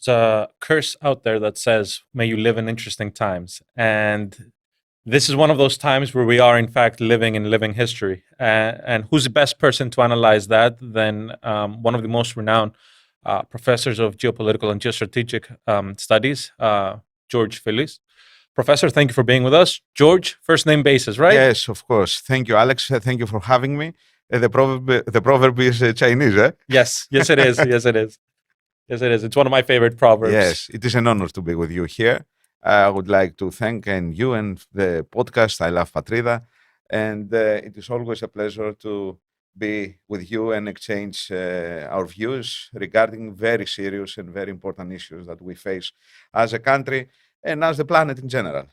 a curse out there that says, may you live in interesting times. And this is one of those times where we are, in fact, living in living history. And who's the best person to analyze that than one of the most renowned professors of geopolitical and geostrategic studies, George Filis. Professor, thank you for being with us. George, first name basis, right? Yes, of course. Thank you, Alex. Thank you for having me. The proverb is Chinese, eh? Yes, yes, it is. Yes, it is. Yes, it is. It's one of my favorite proverbs. Yes, it is an honor to be with you here. I would like to thank you and the podcast. I love Patrida. And it is always a pleasure to be with you and exchange our views regarding very serious and very important issues that we face as a country and as the planet in general.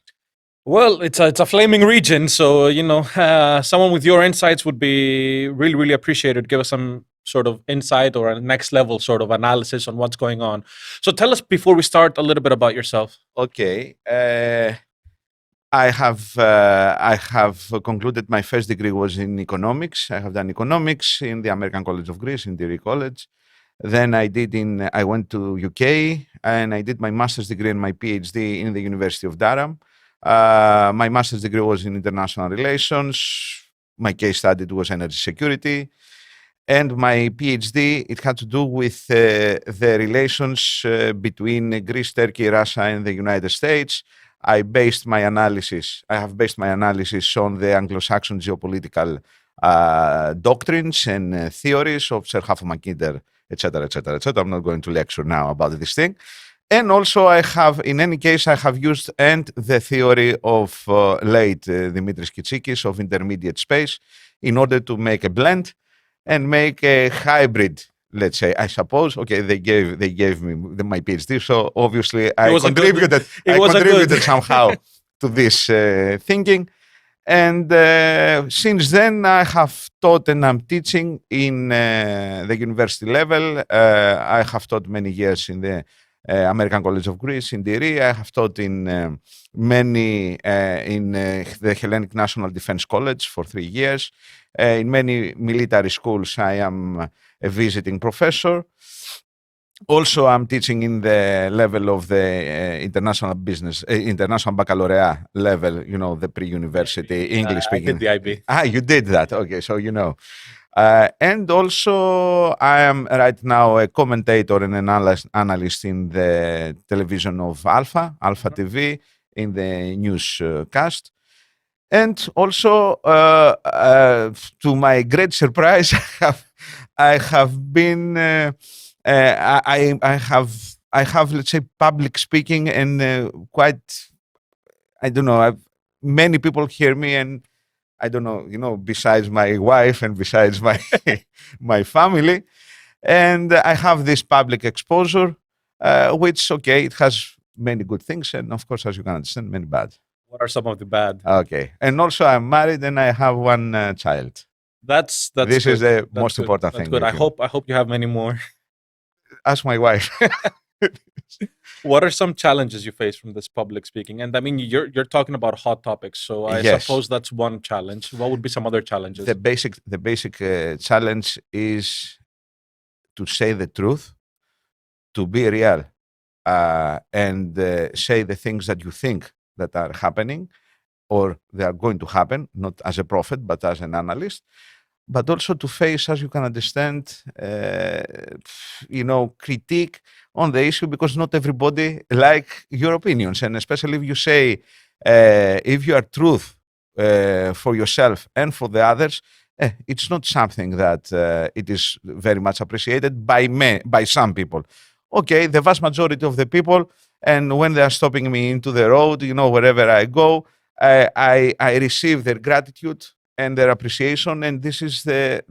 Well, it's a flaming region, so someone with your insights would be really, really appreciated. Give us some sort of insight or a next level sort of analysis on what's going on. So tell us before we start a little bit about yourself. Okay. I have concluded my first degree was in economics. I have done economics in the American College of Greece, in Degree College. Then I went to UK and I did my master's degree and my PhD in the University of Durham. My master's degree was in international relations. My case study was energy security. And my PhD, it had to do with the relations between Greece, Turkey, Russia, and the United States. I have based my analysis on the Anglo-Saxon geopolitical doctrines and theories of Sir Huffman Mackinder, etc., etc., etc. I'm not going to lecture now about this thing. And also I have used the theory of late Dimitris Kitsikis of intermediate space in order to make a blend and make a hybrid, let's say, I suppose. Okay, they gave me my PhD, so obviously I contributed somehow to this thinking. And since then, I have taught and I'm teaching in the university level. I have taught many years in the American College of Greece, in Diri. I have taught in the Hellenic National Defense College for 3 years. In many military schools, I am a visiting professor. Also, I'm teaching in the level of the international baccalaureate level, the pre-university English speaking. I did the IB. You did that. Okay, so you know. And also, I am right now a commentator and an analyst in the television of Alpha TV, in the newscast. And also, to my great surprise, I have, let's say, public speaking and many people hear me and I don't know, besides my wife and besides my family. And I have this public exposure, which, okay, it has many good things. And of course, as you can understand, many bad. What are some of the bad? Okay. And also I'm married and I have one child. This good. Is the most important thing. Good. I hope you have many more. Ask my wife. What are some challenges you face from this public speaking? And I mean, you're talking about hot topics, so I suppose that's one challenge. What would be some other challenges? The basic challenge is to say the truth, to be real, and say the things that you think that are happening or they are going to happen, not as a prophet, but as an analyst. But also to face, as you can understand, critique on the issue, because not everybody like your opinions. And especially if you say, if you are truth for yourself and for the others, it's not something that it is very much appreciated by some people. Okay, the vast majority of the people, and when they are stopping me into the road, wherever I go, I receive their gratitude and their appreciation, and this is the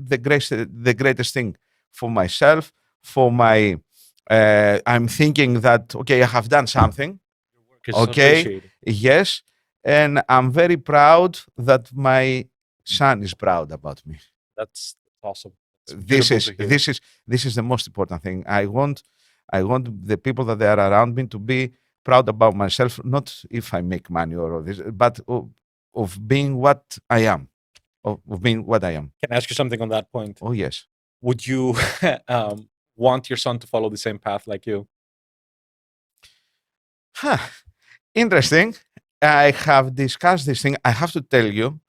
greatest thing for myself. I'm thinking that I have done something. Your work is appreciated. Yes, and I'm very proud that my son is proud about me. That's awesome. This is the most important thing. I want the people that they are around me to be proud about myself, not if I make money or this, but of being what I am. Of being what I am. Can I ask you something on that point? Oh, yes. Would you want your son to follow the same path like you? Huh. Interesting. I have discussed this thing. I have to tell you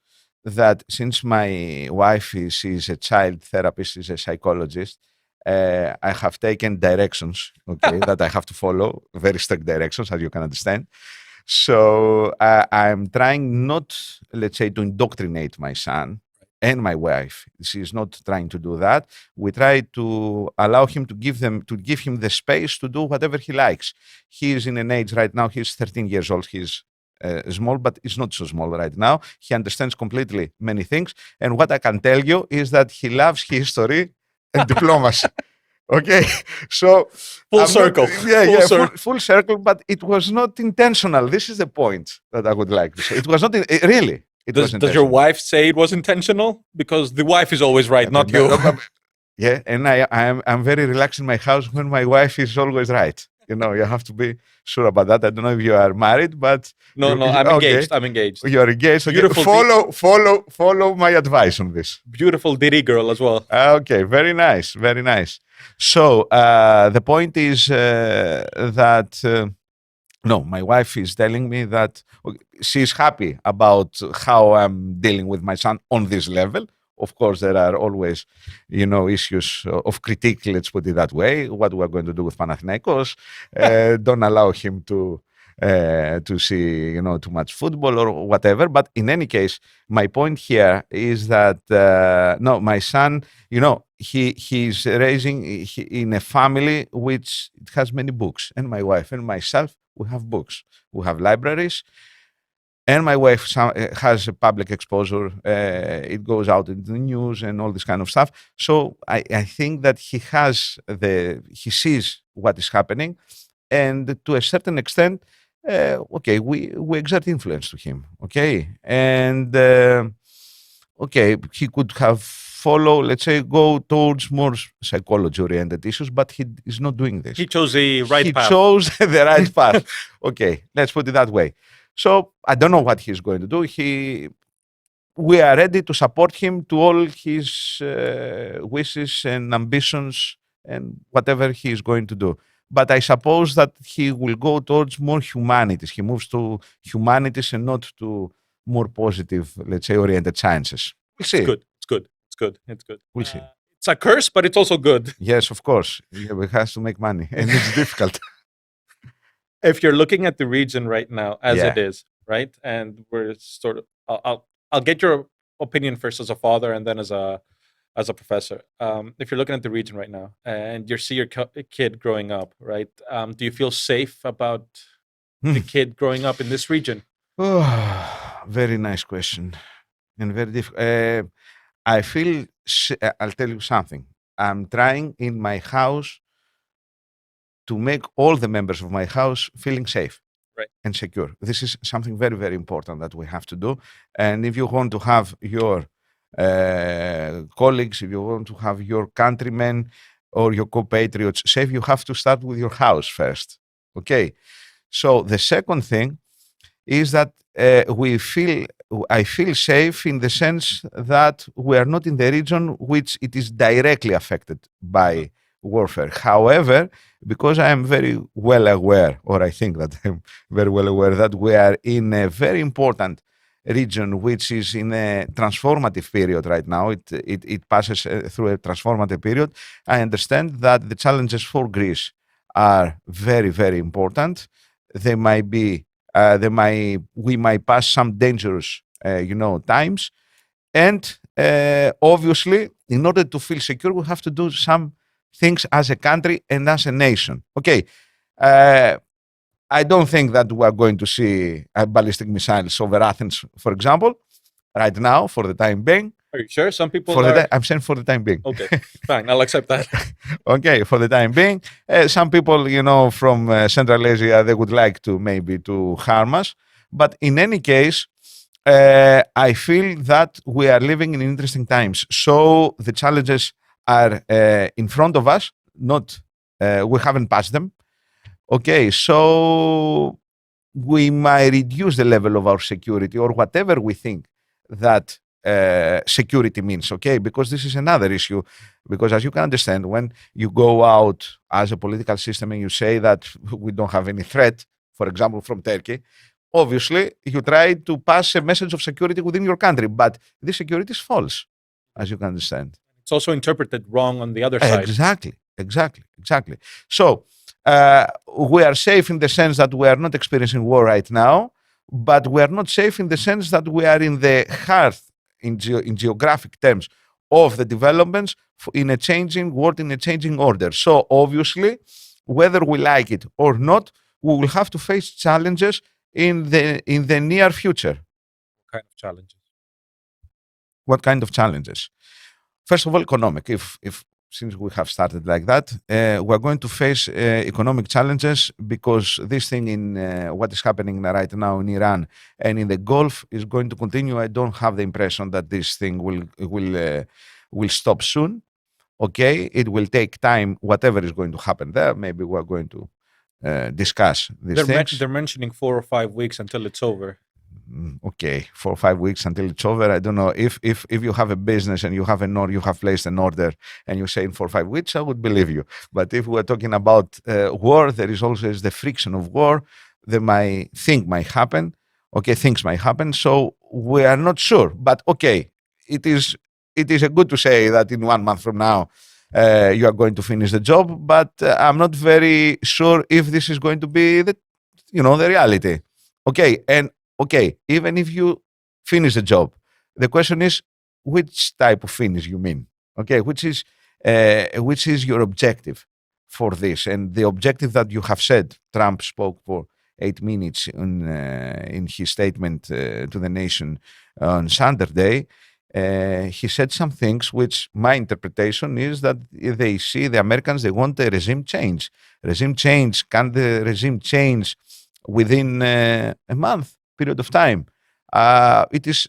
that since my wife is a child therapist, is a psychologist, I have taken directions, okay, that I have to follow, very strict directions, as you can understand. So I'm trying not, let's say, to indoctrinate my son and my wife. She's not trying to do that. We try to allow him to give him the space to do whatever he likes. He is in an age right now. He's 13 years old. He's small, but he's not so small right now. He understands completely many things. And what I can tell you is that he loves history and diplomacy. Okay, so Full circle. Full circle, but it was not intentional. This is the point that I would like to say. It was not really. Does your wife say it was intentional? Because the wife is always right, not you. Yeah, and I'm very relaxed in my house when my wife is always right. You know, you have to be sure about that. I don't know if you are married, but no, I'm engaged. I'm engaged. You are engaged. Okay. Beautiful. Follow my advice on this. Beautiful Diddy girl as well. Okay, very nice, very nice. So the point is that no, my wife is telling me that she's happy about how I'm dealing with my son on this level. Of course, there are always, issues of critique, let's put it that way. What we're going to do with Panathinaikos. Don't allow him to see, too much football or whatever. But in any case, my point here is that, no, my son, he's raising in a family which has many books. And my wife and myself, we have books. We have libraries. And my wife has a public exposure. It goes out in the news and all this kind of stuff. So I think that he sees what is happening. And to a certain extent, okay, we exert influence to him. Okay. And, okay, he could have let's say, go towards more psychology-oriented issues, but he is not doing this. He chose the right path. He chose the right path. Okay, let's put it that way. So I don't know what he's going to do. We are ready to support him to all his wishes and ambitions and whatever he is going to do. But I suppose that he will go towards more humanities. He moves to humanities and not to more positive, let's say, oriented sciences. We'll see. It's good. We'll see. It's a curse, but it's also good. Yes, of course. We have to make money, and it's difficult. If you're looking at the region right now as it is, right, and we're sort of, I'll get your opinion first as a father and then as a professor. If you're looking at the region right now and you see your kid growing up, right, do you feel safe about the kid growing up in this region? Oh, very nice question, and very difficult. I feel, I'll tell you something. I'm trying in my house to make all the members of my house feeling safe and secure. This is something very, very important that we have to do. And if you want to have your colleagues, if you want to have your countrymen or your compatriots safe, you have to start with your house first. Okay. So the second thing is that I feel safe in the sense that we are not in the region which it is directly affected by warfare. However, because I am very well aware, or I think that I'm very well aware that we are in a very important region which is in a transformative period right now. It passes through a transformative period. I understand that the challenges for Greece are very, very important. They might be we might pass some dangerous, times. And obviously, in order to feel secure, we have to do some things as a country and as a nation. Okay. I don't think that we are going to see ballistic missiles over Athens, for example, right now, for the time being. Are you sure? Some people I'm saying for the time being. Okay, fine. I'll accept that. Okay, for the time being. Some people, from Central Asia, they would like to harm us. But in any case, I feel that we are living in interesting times. So the challenges are in front of us, we haven't passed them. Okay, so we might reduce the level of our security or whatever we think that security means, okay? Because this is another issue. Because as you can understand, when you go out as a political system and you say that we don't have any threat for example, from Turkey, obviously you try to pass a message of security within your country, but this security is false, as you can understand. It's also interpreted wrong on the other side. Exactly. So we are safe in the sense that we are not experiencing war right now, but we are not safe in the sense that we are in the heart, in geographic terms, of the developments in a changing world, in a changing order. So obviously, whether we like it or not, we will have to face challenges in the near future. What kind of challenges? What kind of challenges? First of all, economic. If since we have started like that, we're going to face economic challenges because this thing in what is happening right now in Iran and in the Gulf is going to continue. I don't have the impression that this thing will stop soon. Okay, it will take time. Whatever is going to happen there, maybe we're going to discuss these things. They're mentioning 4 or 5 weeks until it's over. Okay, 4 or 5 weeks until it's over. I don't know if you have a business and you have placed an order and you say in 4 or 5 weeks, I would believe you. But if we're talking about war, there is also the friction of war. Things might happen. Okay, things might happen. So we are not sure. But okay, it is good to say that in 1 month from now you are going to finish the job. But I'm not very sure if this is going to be the reality. Okay, even if you finish the job, the question is which type of finish you mean? Okay, which is your objective for this? And the objective that you have said, Trump spoke for 8 minutes in his statement to the nation on Saturday. He said some things which my interpretation is that they see the Americans, they want a regime change. Regime change, can the regime change within a month? Period of time. It is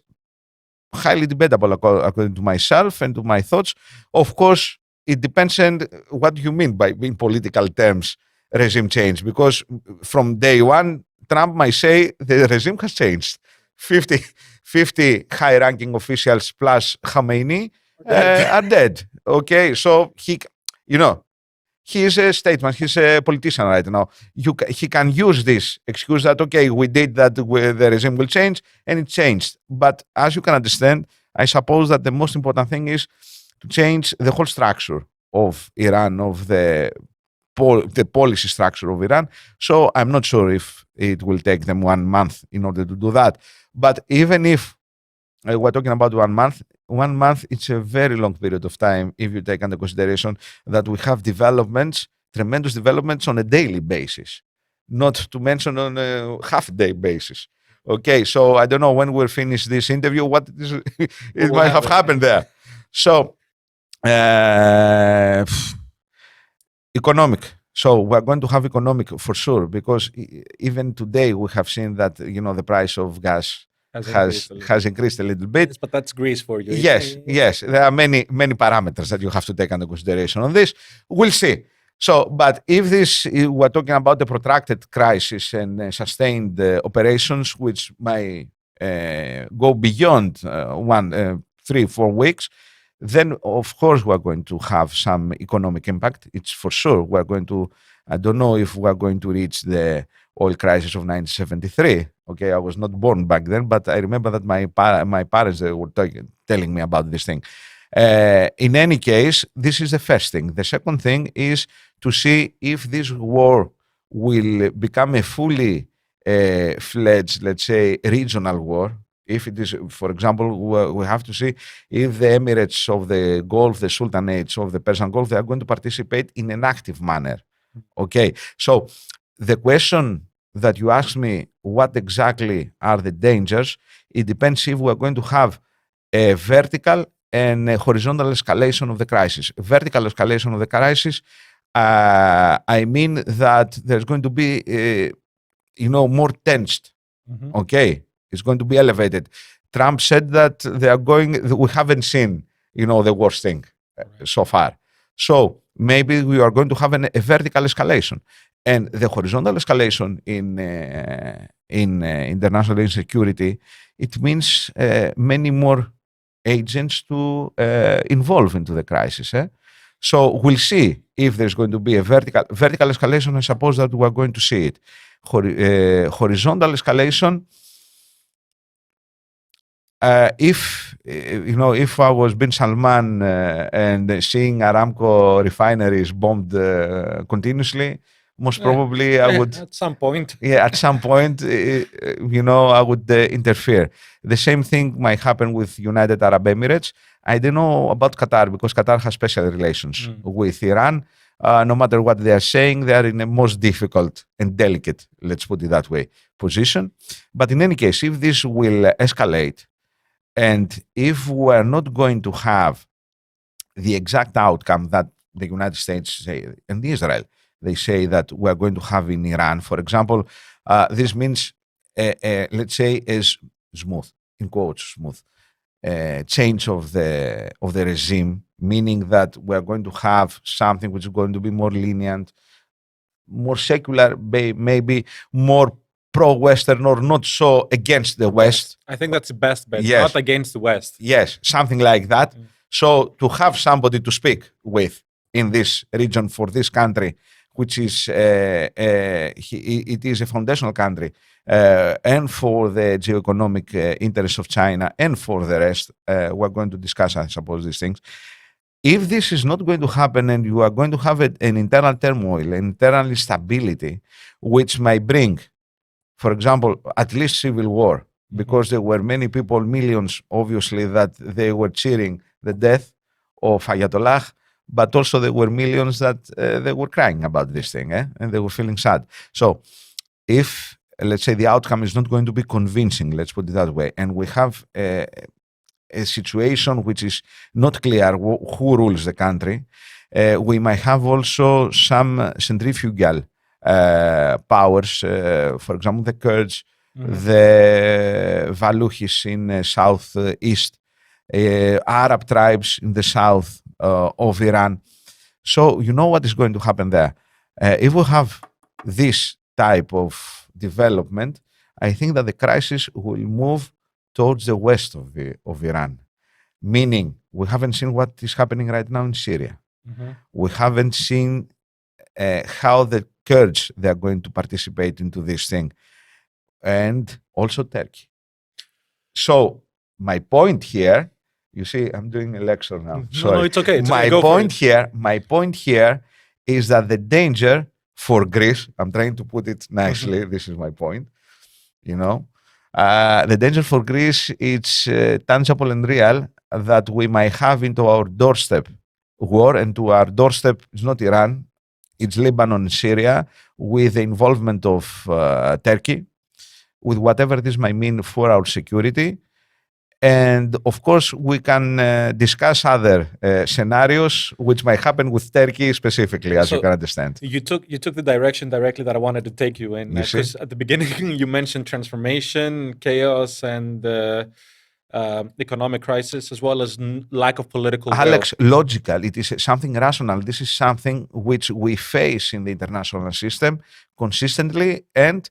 highly debatable according to myself and to my thoughts. Of course, it depends on what you mean by in political terms regime change, because from day one, Trump might say the regime has changed. 50 high-ranking officials plus Khamenei are dead. Okay, so he is a statesman. He's a politician right now. He can use this excuse that, okay, we did that, the regime will change, and it changed. But as you can understand, I suppose that the most important thing is to change the whole structure of Iran, of the policy structure of Iran. So I'm not sure if it will take them 1 month in order to do that. But even if we're talking about 1 month, 1 month, it's a very long period of time if you take under consideration that we have developments, tremendous developments on a daily basis, not to mention on a half-day basis. Okay, so I don't know when we'll finish this interview, it might have happened there. So, economic. So we're going to have economic for sure, because even today we have seen that, the price of gas has increased a little bit. Yes, but that's Greece for you. Yes. There are many parameters that you have to take under consideration on this. We'll see. So, but if we're talking about the protracted crisis and sustained operations, which might go beyond 3-4 weeks, then of course we're going to have some economic impact. It's for sure. I don't know if we're going to reach the oil crisis of 1973. Okay, I was not born back then, but I remember that my parents were telling me about this thing. In any case, this is the first thing. The second thing is to see if this war will become a fully fledged, let's say, regional war. If it is, for example, we have to see if the Emirates of the Gulf, the Sultanates of the Persian Gulf, they are going to participate in an active manner. Okay, so the question that you asked me, what exactly are the dangers? It depends if we're going to have a vertical and a horizontal escalation of the crisis. Vertical escalation of the crisis, I mean that there's going to be, more tensed. Mm-hmm. Okay, it's going to be elevated. Trump said that we haven't seen, the worst thing so far. So maybe we are going to have a vertical escalation. And the horizontal escalation in international insecurity, it means many more agents to involve into the crisis. So we'll see if there's going to be a vertical escalation. I suppose that we're going to see it. horizontal escalation. If I was bin Salman and seeing Aramco refineries bombed continuously, most probably I would. At some point. Yeah, at some point, I would interfere. The same thing might happen with United Arab Emirates. I don't know about Qatar because Qatar has special relations with Iran. No matter what they are saying, they are in a most difficult and delicate, let's put it that way, position. But in any case, if this will escalate, and if we are not going to have the exact outcome that the United States say and Israel, they say that we are going to have in Iran, for example, this means, let's say, is smooth, in quotes, smooth, change of the regime, meaning that we are going to have something which is going to be more lenient, more secular, maybe more pro-Western or not so against the West. I think that's the best bet, Yes. not against the West. Yes, something like that. So to have somebody to speak with in this region for this country, which is it is a foundational country, and for the geoeconomic interests of China and for the rest, we're going to discuss, I suppose, these things. If this is not going to happen and you are going to have an internal turmoil, internal instability, which might bring, for example, at least civil war, because there were many people, millions, obviously, that they were cheering the death of Ayatollah, but also there were millions that they were crying about this thing, and they were feeling sad. So if, let's say, the outcome is not going to be convincing, let's put it that way, and we have a situation which is not clear who rules the country, we might have also some centrifugal powers, for example, the Kurds, the Valuhis in southeast, Arab tribes in the south of Iran. So you know what is going to happen there. If we have this type of development, I think that the crisis will move towards the west of Iran. Meaning, we haven't seen what is happening right now in Syria. We haven't seen how the Kurds, they are going to participate into this thing. And also Turkey. So my point here, you see, I'm doing a lecture now. No, it's okay. My point here is that the danger for Greece, I'm trying to put it nicely, this is my point, the danger for Greece, it's tangible and real, that we might have into our doorstep war, and to our doorstep is not Iran, it's Lebanon and Syria, with the involvement of Turkey, with whatever this might mean for our security. And of course, we can discuss other scenarios which might happen with Turkey specifically, as you can understand. You took the direction directly that I wanted to take you in. Because at the beginning, you mentioned transformation, chaos, and economic crisis, as well as lack of political will. Alex, logical. It is something rational. This is something which we face in the international system consistently, and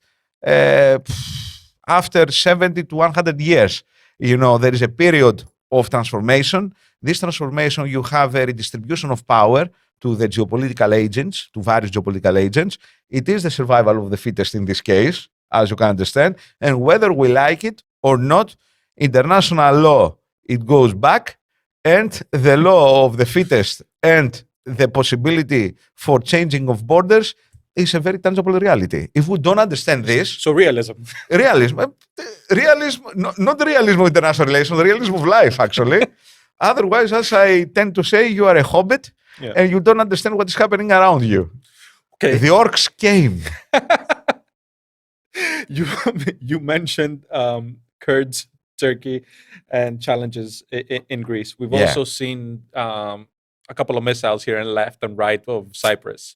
after 70 to 100 years, there is a period of transformation. This transformation, you have a redistribution of power to the geopolitical agents, to various geopolitical agents. It is the survival of the fittest in this case, as you can understand. And whether we like it or not, international law, it goes back, and the law of the fittest and the possibility for changing of borders is a very tangible reality. If we don't understand this... So realism. Realism, not realism of international relations, realism of life, actually. Otherwise, as I tend to say, you are a hobbit and you don't understand what is happening around you. Okay. The orcs came. You mentioned Kurds, Turkey, and challenges in Greece. We've also seen a couple of missiles here and left and right of Cyprus.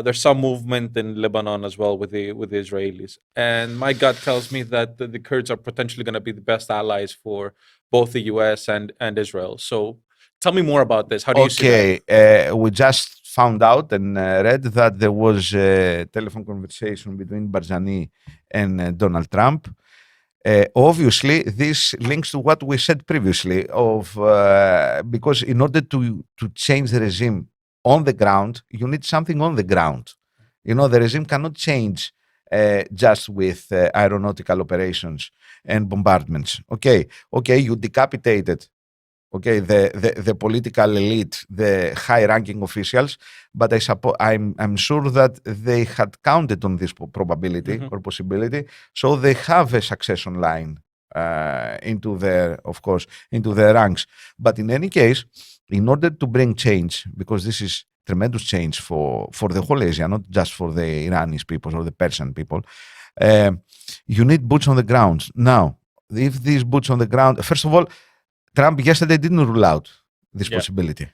There's some movement in Lebanon as well with the Israelis. And my gut tells me that the Kurds are potentially going to be the best allies for both the US and Israel. So tell me more about this. How do you see that? We just found out and read that there was a telephone conversation between Barzani and Donald Trump. Obviously, this links to what we said previously because in order to change the regime on the ground, you need something on the ground. The regime cannot change just with aeronautical operations and bombardments. Okay, you decapitated the political elite, the high-ranking officials, but I'm sure that they had counted on this probability or possibility, so they have a succession line into their ranks. But in any case, in order to bring change, because this is tremendous change for the whole Asia, not just for the Iranian people or the Persian people, you need boots on the ground. Now, if these boots on the ground, first of all, Trump yesterday didn't rule out this possibility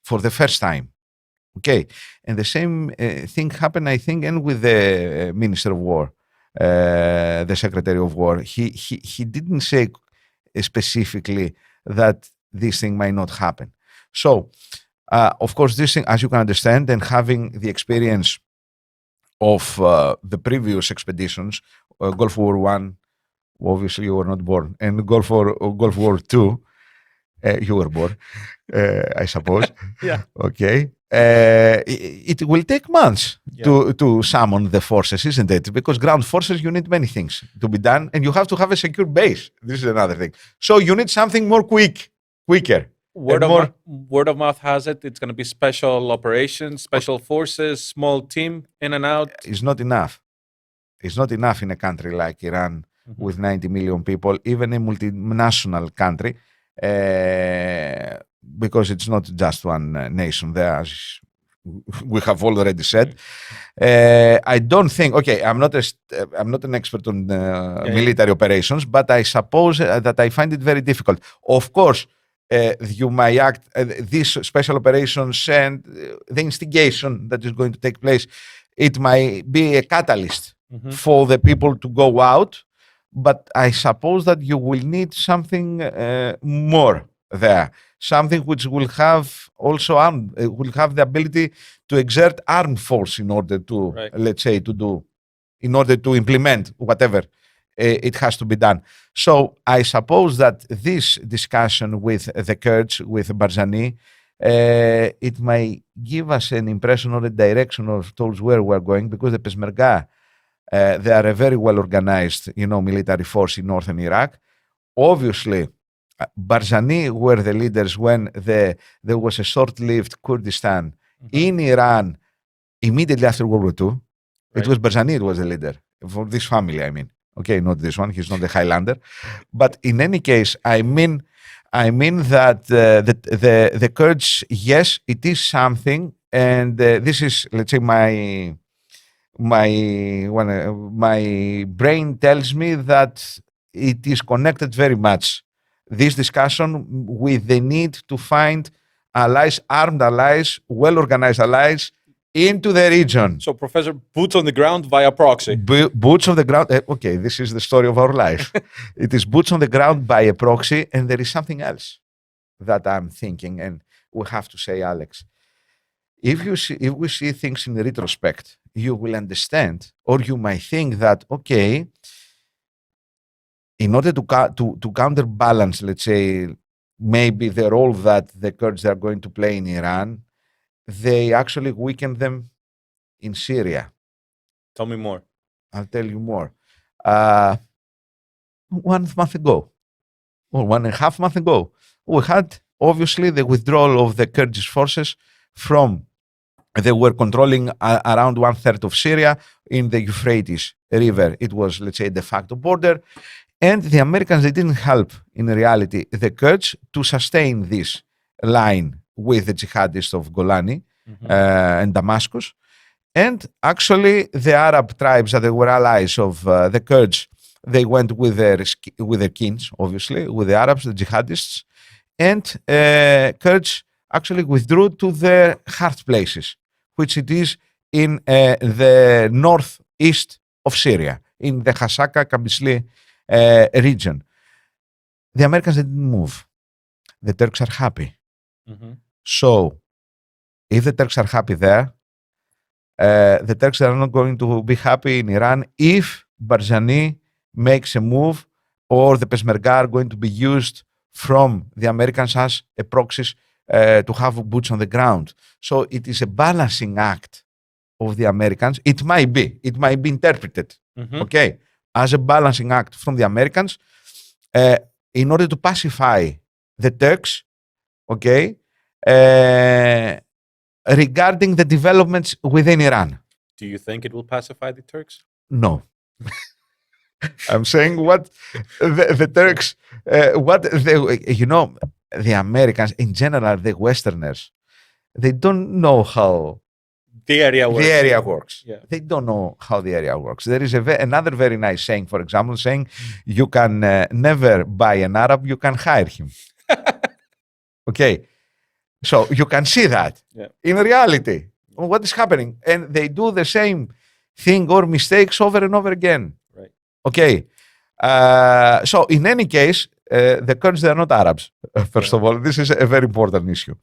for the first time. Okay. And the same thing happened, I think, and with the Minister of War, the Secretary of War. He didn't say specifically that this thing might not happen. So, of course, this thing, as you can understand, and having the experience of the previous expeditions, Gulf War I, obviously you were not born, and Gulf War II, you were born, I suppose. Yeah. Okay. It will take months to summon the forces, isn't it? Because ground forces, you need many things to be done, and you have to have a secure base. This is another thing. So you need something more quicker. Word of mouth has it, it's going to be special operations, special forces, small team, in and out. It's not enough. It's not enough in a country like Iran with 90 million people, even a multinational country, because it's not just one nation there, as we have already said. I don't think. Okay, I'm not an expert on military operations, but I suppose that I find it very difficult. Of course, you might act these special operations and the instigation that is going to take place. It might be a catalyst for the people to go out, but I suppose that you will need something more there, something which will have also will have the ability to exert armed force in order to, let's say, in order to implement whatever it has to be done. So I suppose that this discussion with the Kurds, with Barzani, it may give us an impression or a direction towards where we're going, because the Peshmerga, they are a very well organized, military force in northern Iraq. Obviously, Barzani were the leaders when there was a short-lived Kurdistan in Iran immediately after World War II. It was Barzani who was the leader for this family, I mean. Okay, not this one. He's not a Highlander. But in any case, I mean that the Kurds, yes, it is something. And this is, let's say, my brain tells me that it is connected very much, this discussion, with the need to find allies, armed allies, well-organized allies into the region. So, Professor, boots on the ground via proxy. Boots on the ground. Okay, this is the story of our life. It is boots on the ground by a proxy, and there is something else that I'm thinking, and we have to say, Alex, if we see things in retrospect, you will understand, or you might think that, okay, in order to counterbalance, let's say, maybe the role that the Kurds are going to play in Iran, they actually weakened them in Syria. Tell me more. I'll tell you more. 1 month ago, or 1.5 months ago, we had obviously the withdrawal of the Kurdish forces from. They were controlling around 1/3 of Syria in the Euphrates River. It was, let's say, a de facto border. And the Americans, they didn't help, in reality, the Kurds to sustain this line with the jihadists of Golani and Damascus. And actually, the Arab tribes that they were allies of the Kurds, they went with their kings, obviously, with the Arabs, the jihadists. And Kurds actually withdrew to their hard places, which it is in the northeast of Syria, in the Hasaka-Kabisli region. The Americans didn't move. The Turks are happy. So, if the Turks are happy there, the Turks are not going to be happy in Iran if Barzani makes a move, or the Peshmerga are going to be used from the Americans as a proxies to have boots on the ground. So it is a balancing act of the Americans, it might be interpreted, okay, as a balancing act from the Americans in order to pacify the Turks, okay, regarding the developments within Iran. Do you think it will pacify the Turks? No. I'm saying what the Turks, the Americans in general, the Westerners, they don't know how the area works. Yeah. They don't know how the area works. There is another very nice saying, for example, saying you can never buy an Arab, you can hire him. Okay. So you can see that in reality, what is happening. And they do the same thing or mistakes over and over again. Right. Okay. So in any case, the Kurds, they are not Arabs. First of all, this is a very important issue.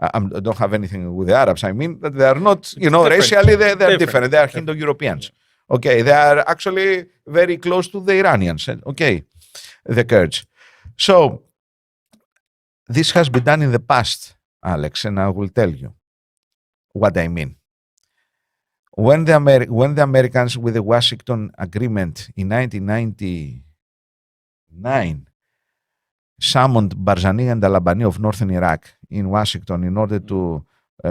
I don't have anything with the Arabs. I mean that they are not, racially they are different. They are Hindu-Europeans. Yeah. Okay. They are actually very close to the Iranians. Okay. The Kurds. So this has been done in the past, Alex, and I will tell you what I mean. When the Americans, with the Washington Agreement in 1999, summoned Barzani and Al-Labani of northern Iraq in Washington in order to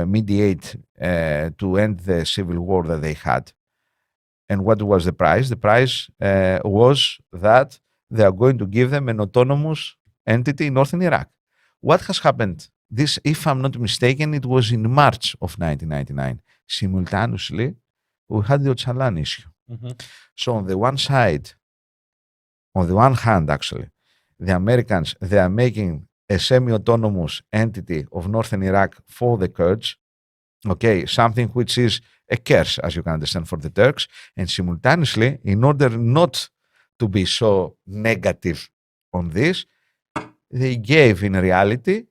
mediate to end the civil war that they had. And what was the price? The price was that they are going to give them an autonomous entity in northern Iraq. What has happened? This, if I'm not mistaken, it was in March of 1999. Simultaneously, we had the Öcalan issue. So on the one hand, actually, the Americans, they are making a semi-autonomous entity of northern Iraq for the Kurds, okay, something which is a curse, as you can understand, for the Turks. And simultaneously, in order not to be so negative on this, they gave, in reality,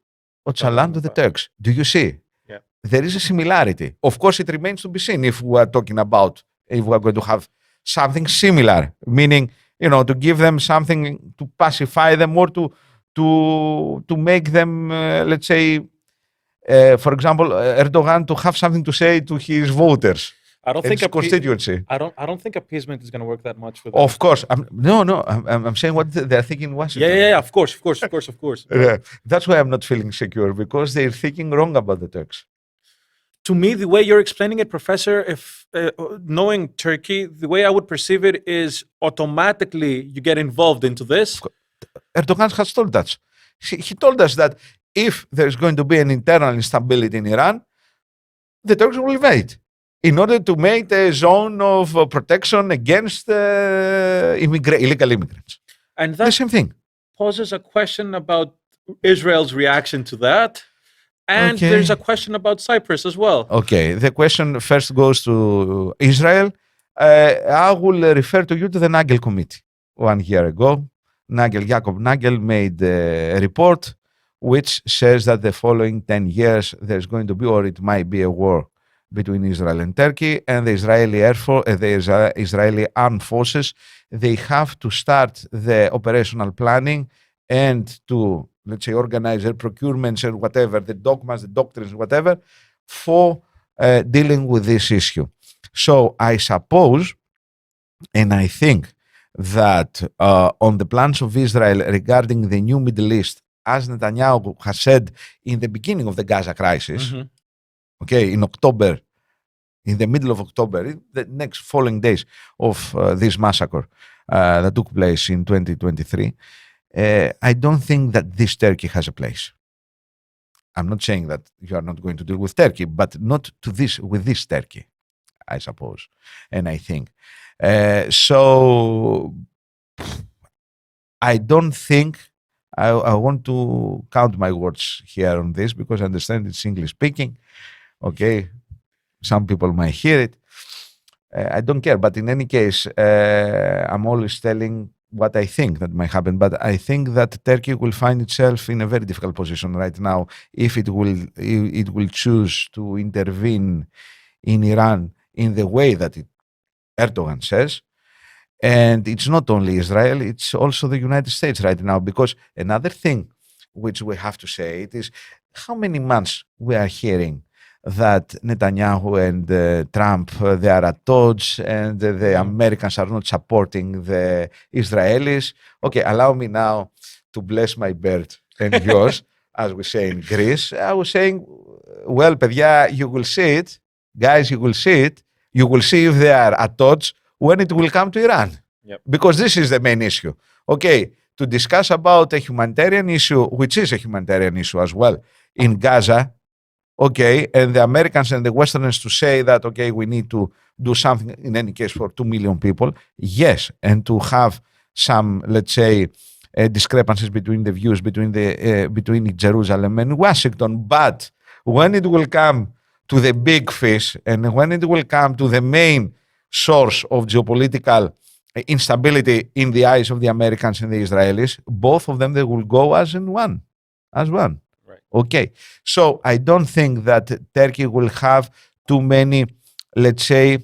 Öcalan to the Turks. Do you see? Yeah. There is a similarity. Of course, it remains to be seen if we are talking about, if we are going to have something similar, meaning, to give them something to pacify them or to make them, let's say, for example, Erdogan to have something to say to his voters. I don't think constituency. I don't think appeasement is going to work that much for them. Of course, I'm saying what they're thinking in Washington. Yeah. Of course. That's why I'm not feeling secure, because they're thinking wrong about the Turks. To me, the way you're explaining it, Professor, if knowing Turkey, the way I would perceive it is automatically you get involved into this. Erdogan has told us. He told us that if there's going to be an internal instability in Iran, the Turks will invade in order to make a zone of protection against illegal immigrants. And that the same thing poses a question about Israel's reaction to that. And there's a question about Cyprus as well. Okay, the question first goes to Israel. I will refer to you to the Nagel Committee. 1 year ago, Jacob Nagel made a report which says that the following 10 years there's going to be, or it might be, a war between Israel and Turkey, and the Israeli Air Force, the Israeli armed forces, they have to start the operational planning and to, let's say, organize their procurements and whatever, the dogmas, the doctrines, whatever, for dealing with this issue. So I suppose, and I think that on the plans of Israel regarding the new Middle East, as Netanyahu has said in the beginning of the Gaza crisis, okay, in October, in the middle of October, in the next following days of this massacre that took place in 2023, I don't think that this Turkey has a place. I'm not saying that you are not going to deal with Turkey, but not with this Turkey, I suppose. And I think. So I don't think, I want to count my words here on this because I understand it's English speaking. Okay, some people might hear it. I don't care, but in any case, I'm always telling what I think that might happen. But I think that Turkey will find itself in a very difficult position right now if it will choose to intervene in Iran in the way that Erdogan says. And it's not only Israel, it's also the United States right now. Because another thing which we have to say it is how many months we are hearing that Netanyahu and Trump, they are at odds and the Americans are not supporting the Israelis. Okay, allow me now to bless my bird and yours, as we say in Greece. I was saying, well, παιδιά, you will see it. Guys, you will see it. You will see if they are at odds when it will come to Iran. Yep. Because this is the main issue. Okay, to discuss about a humanitarian issue, which is a humanitarian issue as well, in Gaza, okay, and the Americans and the Westerners to say that, okay, we need to do something in any case for 2 million people, yes, and to have some, let's say, discrepancies between the views between Jerusalem and Washington. But when it will come to the big fish and when it will come to the main source of geopolitical instability in the eyes of the Americans and the Israelis, both of them, they will go as one. Right. Okay. So I don't think that Turkey will have too many, let's say,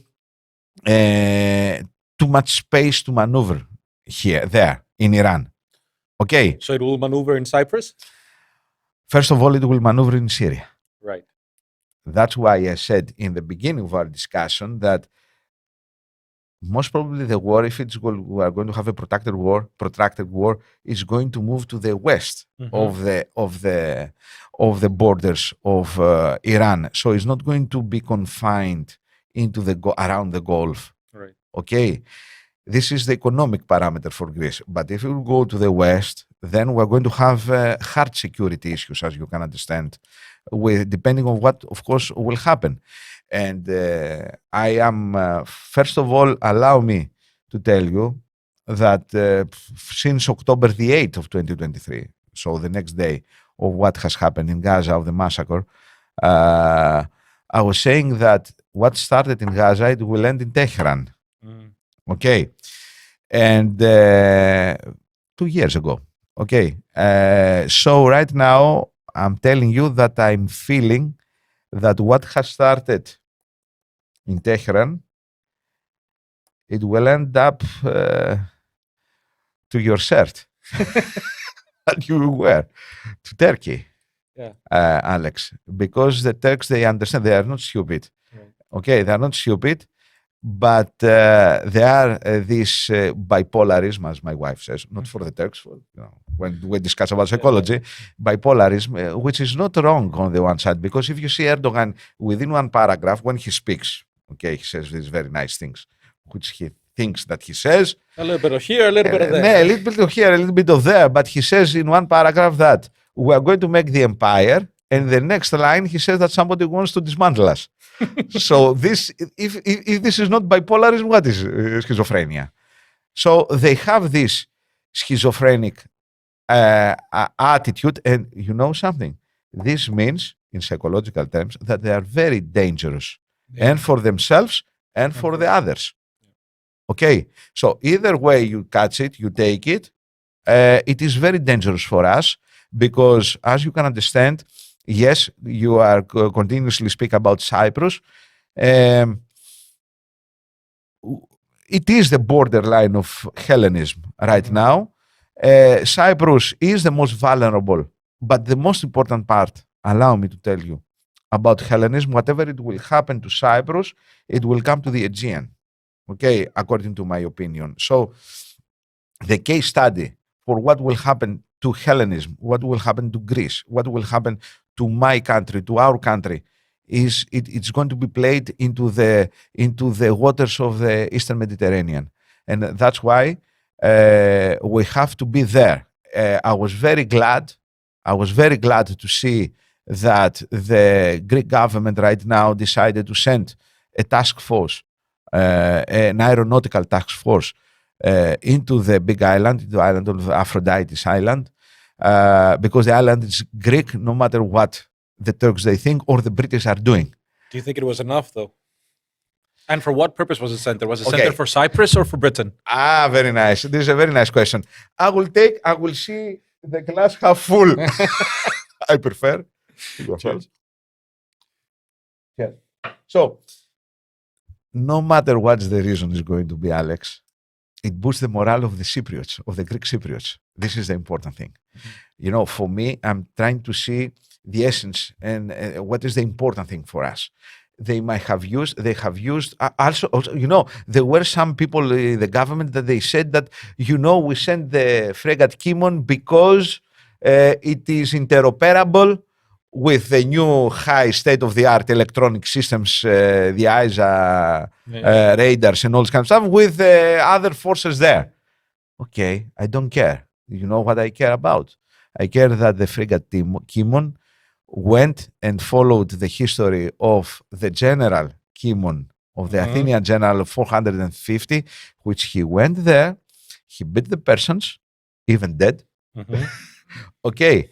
too much space to maneuver there in Iran. Okay. So it will maneuver in Cyprus? First of all, it will maneuver in Syria. Right. That's why I said in the beginning of our discussion that most probably the war, if we are going to have a protracted war, is going to move to the west of the borders of Iran. So it's not going to be confined into around the Gulf. Right. Okay. This is the economic parameter for Greece. But if we go to the west, then we're going to have hard security issues, as you can understand, depending on what, of course, will happen. And I am, first of all, allow me to tell you that since October the 8th of 2023, so the next day of what has happened in Gaza, of the massacre, I was saying that what started in Gaza, it will end in Tehran. Okay. And 2 years ago. Okay. So right now, I'm telling you that I'm feeling that what has started in Tehran, it will end up to your shirt that you wear to Turkey, Alex. Because the Turks, they understand, they are not stupid. Right. Okay, they are not stupid, but they are this bipolarism, as my wife says, not for the Turks, when we discuss about psychology, bipolarism, which is not wrong on the one side, because if you see Erdogan within one paragraph, when he speaks, okay, he says these very nice things, which he thinks that he says. A little bit of here, a little bit of there. A little bit of here, a little bit of there, but he says in one paragraph that we are going to make the empire, and the next line he says that somebody wants to dismantle us. So this, if this is not bipolarism, what is schizophrenia? So they have this schizophrenic attitude, and you know something? This means, in psychological terms, that they are very dangerous, and for themselves and for the others. Okay, so either way you catch it, you take it, it is very dangerous for us because, as you can understand, yes, you are continuously speak about Cyprus. It is the borderline of Hellenism right now. Cyprus is the most vulnerable, but the most important part, allow me to tell you, about Hellenism, whatever it will happen to Cyprus, it will come to the Aegean. Okay, according to my opinion. So the case study for what will happen to Hellenism, what will happen to Greece, what will happen to my country, to our country, is it's going to be played into the waters of the Eastern Mediterranean. And that's why we have to be there. I was very glad to see that the Greek government right now decided to send a task force, an aeronautical task force, into the big island, the island of Aphrodite's island, because the island is Greek, no matter what the Turks they think or the British are doing. Do you think it was enough, though? And for what purpose was it sent there? Was it sent there for Cyprus or for Britain? Very nice. This is a very nice question. I will see the glass half full. I prefer. Yeah. So, no matter what the reason is going to be, Alex, it boosts the morale of the Cypriots, of the Greek Cypriots. This is the important thing. You know, for me, I'm trying to see the essence and what is the important thing for us. They have used also, there were some people in the government that they said that, we sent the frigate Kimon because it is interoperable with the new high state-of-the-art electronic systems, the ISA radars and all this kind of stuff, with other forces there. Okay, I don't care. You know what I care about? I care that the frigate Kimon went and followed the history of the general Kimon, of the Athenian general of 450, which he went there, he beat the Persians, even dead. Okay,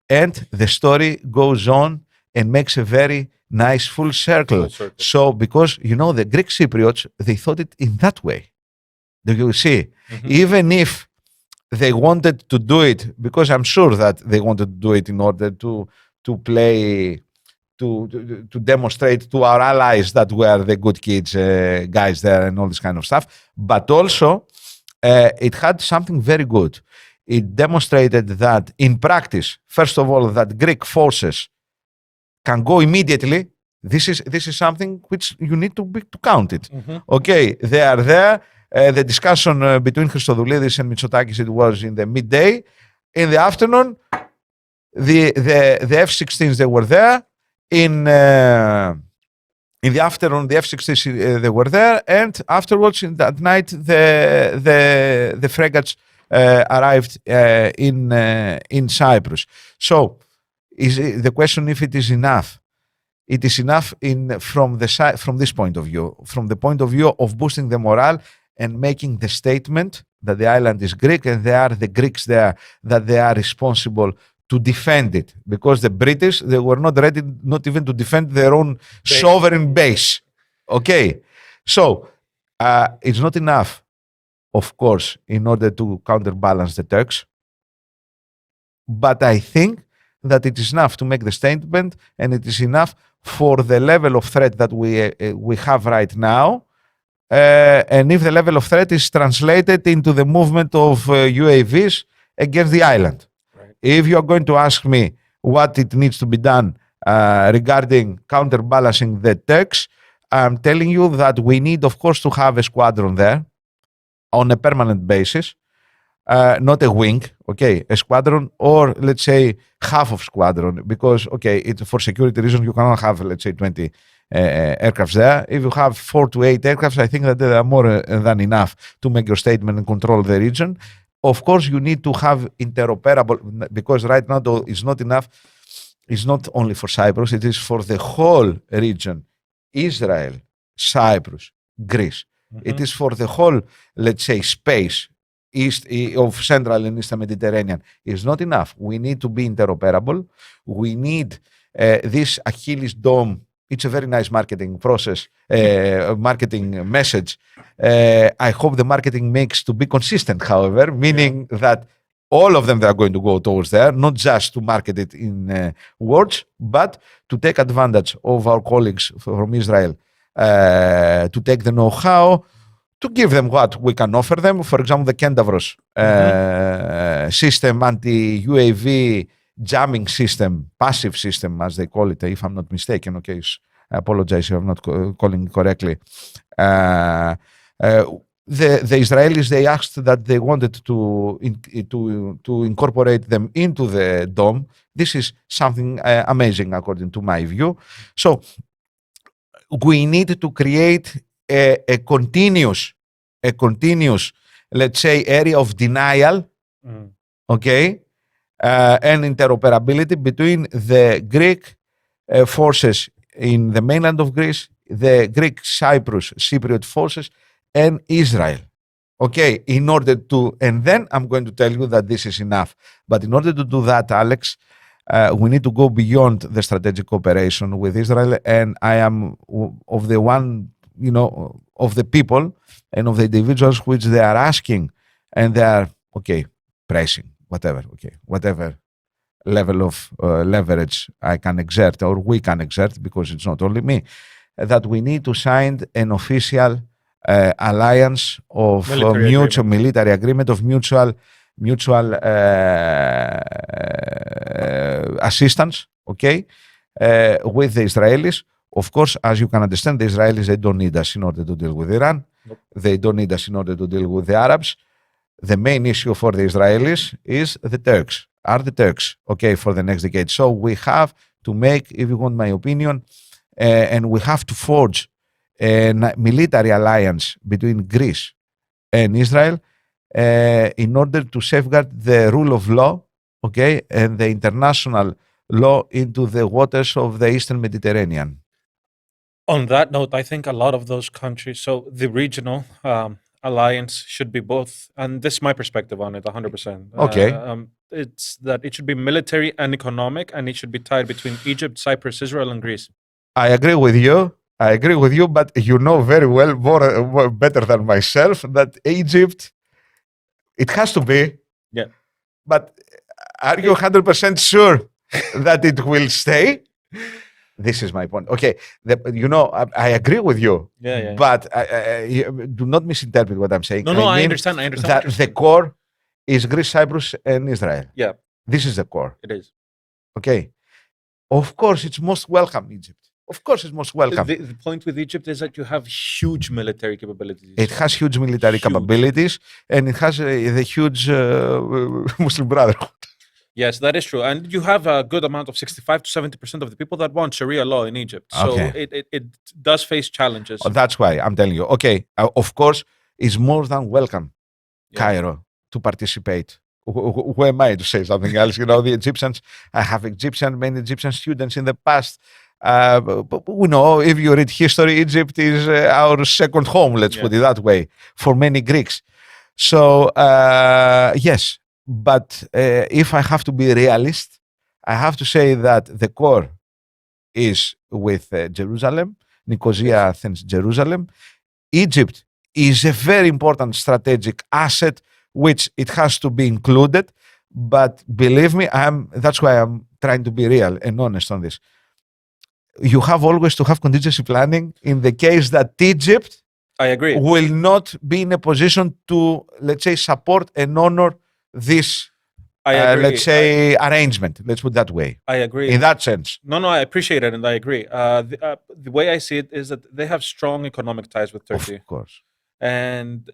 and the story goes on and makes a very nice full circle. So, because, the Greek Cypriots, they thought it in that way. Do you see? Even if they wanted to do it, because I'm sure that they wanted to do it in order to demonstrate to our allies that we are the good kids, guys there and all this kind of stuff. But also, it had something very good. It demonstrated that in practice, first of all, that Greek forces can go immediately. This is something which you need to count it. Okay, they are there. The discussion between Christodoulidis and Mitsotakis, it was in the midday. In the afternoon, the F-16s, they were there. In the afternoon, the F-16s, they were there. And afterwards, at night, the frigates arrived in Cyprus. So, is the question if it is enough? It is enough from this point of view, from the point of view of boosting the morale and making the statement that the island is Greek and they are the Greeks there, that they are responsible to defend it. Because the British, they were not ready not even to defend their own sovereign base. Okay, so it's not enough, of course, in order to counterbalance the Turks. But I think that it is enough to make the statement, and it is enough for the level of threat that we have right now. And if the level of threat is translated into the movement of UAVs against the island. Right. If you're going to ask me what it needs to be done regarding counterbalancing the Turks, I'm telling you that we need, of course, to have a squadron there on a permanent basis, not a wing, okay, a squadron, or let's say half of squadron, because, okay, for security reasons, you cannot have, let's say, 20 aircrafts there. If you have 4 to 8 aircrafts, I think that they are more than enough to make your statement and control the region. Of course, you need to have interoperable, because right now, though, it's not enough. It's not only for Cyprus, it is for the whole region. Israel, Cyprus, Greece. It is for the whole, let's say, space of Central and Eastern Mediterranean. It's not enough. We need to be interoperable. We need this Achilles dome. It's a very nice marketing process, marketing message. I hope the marketing makes to be consistent, however, meaning that all of them, they are going to go towards there, not just to market it in words, but to take advantage of our colleagues from Israel, to take the know-how, to give them what we can offer them. For example, the Kentavros system, anti-UAV jamming system, passive system, as they call it, if I'm not mistaken. Okay, I apologize if I'm not calling it correctly. The Israelis, they asked that they wanted to incorporate them into the dome. This is something amazing, according to my view. So we need to create a continuous, let's say, area of denial, okay, and interoperability between the Greek forces in the mainland of Greece, the Greek Cypriot forces, and Israel. Okay, in order to, and then I'm going to tell you that this is enough. But in order to do that, Alex, we need to go beyond the strategic cooperation with Israel. And I am of the one, of the people and of the individuals which they are asking, and they are, okay, pressing, whatever level of leverage I can exert, or we can exert, because it's not only me, that we need to sign an official alliance of military agreement of mutual assistance, okay, with the Israelis. Of course, as you can understand, the Israelis, they don't need us in order to deal with Iran. Nope. They don't need us in order to deal with the Arabs. The main issue for the Israelis is the Turks, okay, for the next decade. So we have to make, if you want my opinion, and we have to forge a military alliance between Greece and Israel in order to safeguard the rule of law, okay, and the international law into the waters of the Eastern Mediterranean. On that note, I think a lot of those countries, so the regional alliance should be both, and this is my perspective on it 100%. Okay. It's that it should be military and economic, and it should be tied between Egypt, Cyprus, Israel, and Greece. I agree with you, but you know very well, more better than myself, that Egypt, it has to be. Yeah. But are you 100% sure that it will stay? This is my point. Okay, I agree with you. Yeah. But do not misinterpret what I'm saying. No, I understand. That the core is Greece, Cyprus, and Israel. Yeah. This is the core. It is. Okay. Of course, it's most welcome, Egypt. Of course, it's most welcome. The point with Egypt is that you have huge military capabilities. It has huge military capabilities, and it has the huge Muslim Brotherhood. Yes, that is true. And you have a good amount of 65 to 70% of the people that want Sharia law in Egypt. So it does face challenges. That's why I'm telling you. Okay, of course, it's more than welcome, Cairo, to participate. Who am I to say something else? The Egyptians, I have many Egyptian students in the past. But we know, if you read history, Egypt is our second home, let's put it that way, for many Greeks. So, yes. But if I have to be realist, I have to say that the core is with Jerusalem, Nicosia, Athens, Jerusalem. Egypt is a very important strategic asset, which it has to be included. But believe me, that's why I'm trying to be real and honest on this. You have always to have contingency planning in the case that Egypt, I agree, will not be in a position to, let's say, support and honor this, let's say, arrangement. Let's put it that way. I agree. In that sense. No, I appreciate it and I agree. The way I see it is that they have strong economic ties with Turkey. Of course. And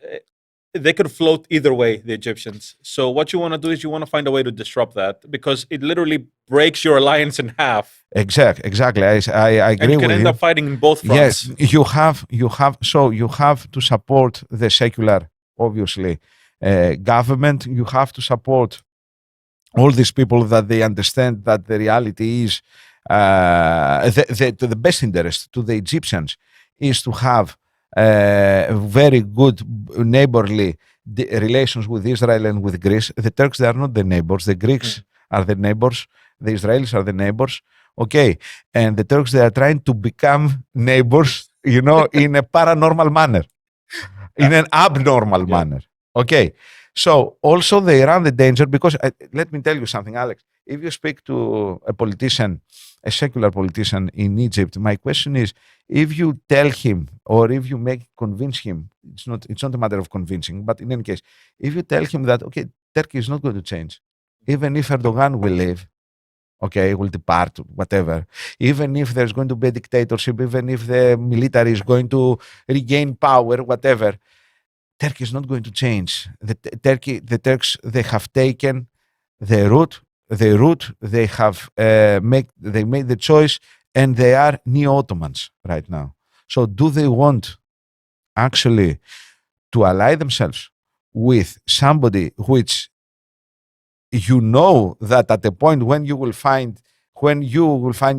they could float either way, the Egyptians. So what you want to do is you want to find a way to disrupt that, because it literally breaks your alliance in half. Exactly. I agree with you. And you can end up fighting in both fronts. Yes, you have to support the secular, obviously, government. You have to support all these people that they understand that the reality is the best interest to the Egyptians is to have very good neighborly relations with Israel and with Greece. The Turks, they are not the neighbors. The Greeks are the neighbors. The Israelis are the neighbors. Okay. And the Turks, they are trying to become neighbors, in a paranormal manner, in an abnormal manner. Okay. So also they run the danger, because let me tell you something, Alex. If you speak to a politician, a secular politician in Egypt, my question is, if you tell him, or if you convince him, it's not a matter of convincing, but in any case, if you tell him that, okay, Turkey is not going to change, even if Erdogan will leave, okay, will depart, whatever, even if there's going to be a dictatorship, even if the military is going to regain power, whatever, Turkey is not going to change. The Turks, they have taken the route. They have made the choice, and they are neo-Ottomans right now. So do they want actually to ally themselves with somebody which that at the point when you will find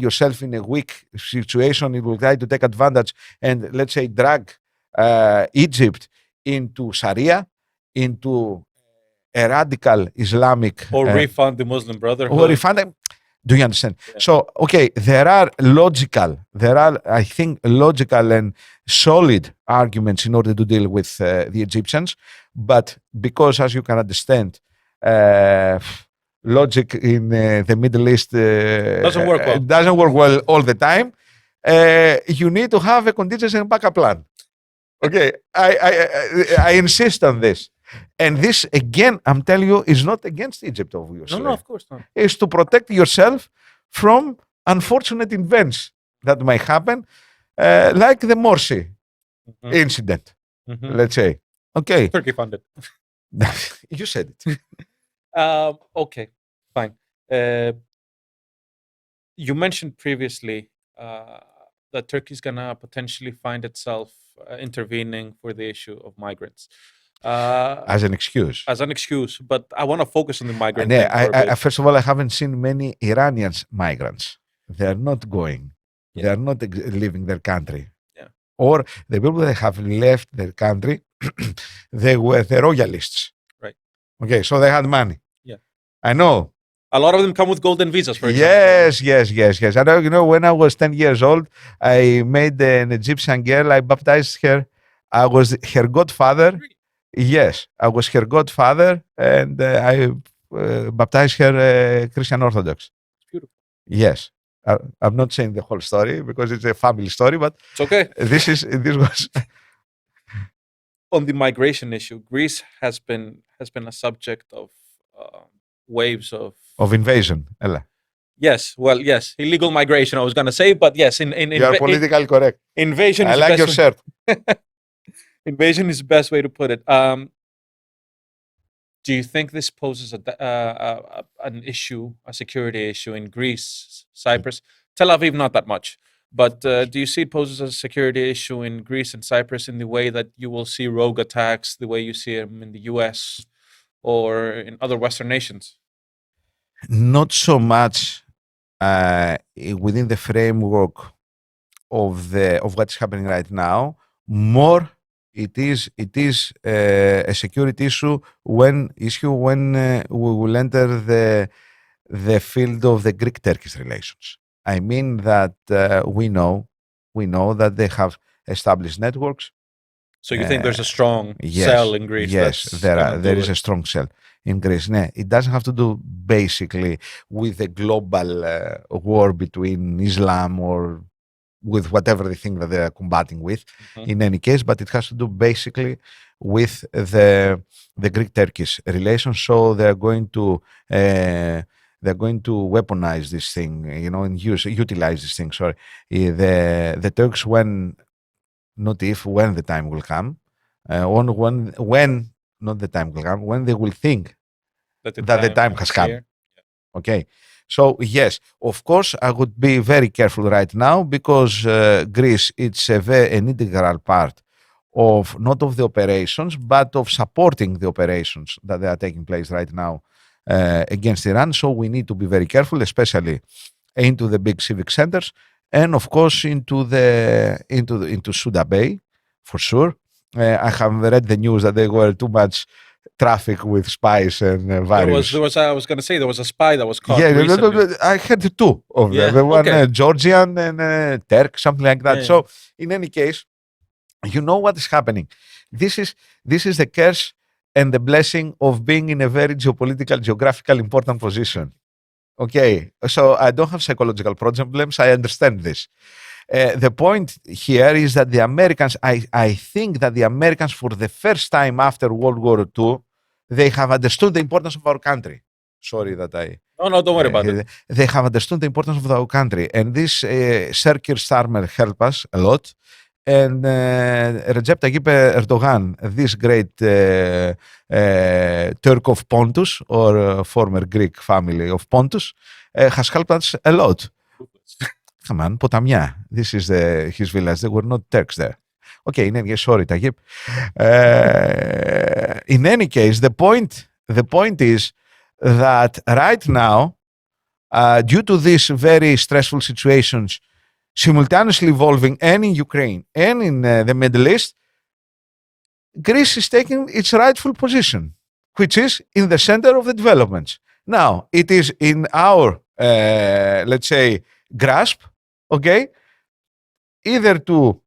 yourself in a weak situation, it will try to take advantage and, let's say, drag Egypt into Sharia, into a radical Islamic... Or refund the Muslim Brotherhood. Or refund them. Do you understand? Yeah. So, okay, there are, I think, logical and solid arguments in order to deal with the Egyptians. But because, as you can understand, logic in the Middle East doesn't work well all the time. You need to have a contingency and backup plan. Okay, I insist on this. And this, again, I'm telling you, is not against Egypt, obviously. No, of course not. It's to protect yourself from unfortunate events that might happen, like the Morsi incident, let's say. Okay. Turkey funded. You said it. Okay, fine. You mentioned previously that Turkey's gonna potentially find itself intervening for the issue of migrants As an excuse. as an excuse, but I want to focus on the migrant thing for a bit. First of all, I haven't seen many Iranian migrants. They are not going. Yeah. They are not leaving their country. Yeah. Or the people that have left their country, they were the royalists. Right. Okay, so they had money. Yeah. I know. A lot of them come with golden visas, for example. Yes. I know, when I was 10 years old, I made an Egyptian girl. I baptized her. I was her godfather. Really? Yes, I was her godfather, and I baptized her Christian Orthodox. Beautiful. Yes. I'm not saying the whole story because it's a family story, but It's okay. this was On the migration issue. Greece has been a subject of waves of invasion. Ella. yes, illegal migration. I was gonna say, but yes, in You are politically correct. invasion. I Is like the your best shirt. Invasion is the best way to put it. Do you think this poses an issue, a security issue in Greece, Cyprus, Tel Aviv? Not that much, but do you see it poses a security issue in Greece and Cyprus in the way that you will see rogue attacks, the way you see them in the U.S. or in other Western nations? Not so much within the framework of what's happening right now. More, it is a security issue when we will enter the field of the Greek-Turkish relations. I mean that we know that they have established networks. So you think there's a strong cell in Greece? Yes, there is a strong cell in Greece. No, it doesn't have to do basically with the global war between Islam or with whatever they think that they are combating with, in any case, but it has to do basically with the Greek-Turkish relations. So they're going to weaponize this thing, and utilize this thing. Sorry, the Turks, when the time will come, when not the time will come, when they will think that the time has come. Here. Okay. So yes, of course, I would be very careful right now because Greece, it's an integral part of not of the operations, but of supporting the operations that they are taking place right now against Iran. So we need to be very careful, especially into the big civic centers, and of course into Suda Bay, for sure. I have read the news that there were too much traffic with spies and virus. There was. I was going to say there was a spy that was caught. Yeah, recently. I had two of them. The one Georgian and Turk, something like that. So in any case, you know what is happening. This is the curse and the blessing of being in a very geographical important position. Okay, so I don't have psychological problems. I understand this. The point here is that the Americans, I think that the Americans, for the first time after World War II, they have understood the importance of our country. Sorry that I... No, don't worry about it. They have understood the importance of our country. And this Sir Keir Starmer helped us a lot. And Recep Tayyip Erdogan, this great Turk of Pontus, or former Greek family of Pontus, has helped us a lot. Come on, Potamia. This is his village. There were not Turks there. Okay, in any case, sorry, Tayyip. In any case, the point is that right now, due to these very stressful situations simultaneously evolving and in Ukraine and in the Middle East, Greece is taking its rightful position, which is in the center of the developments. Now, it is in our, let's say, grasp, okay, either to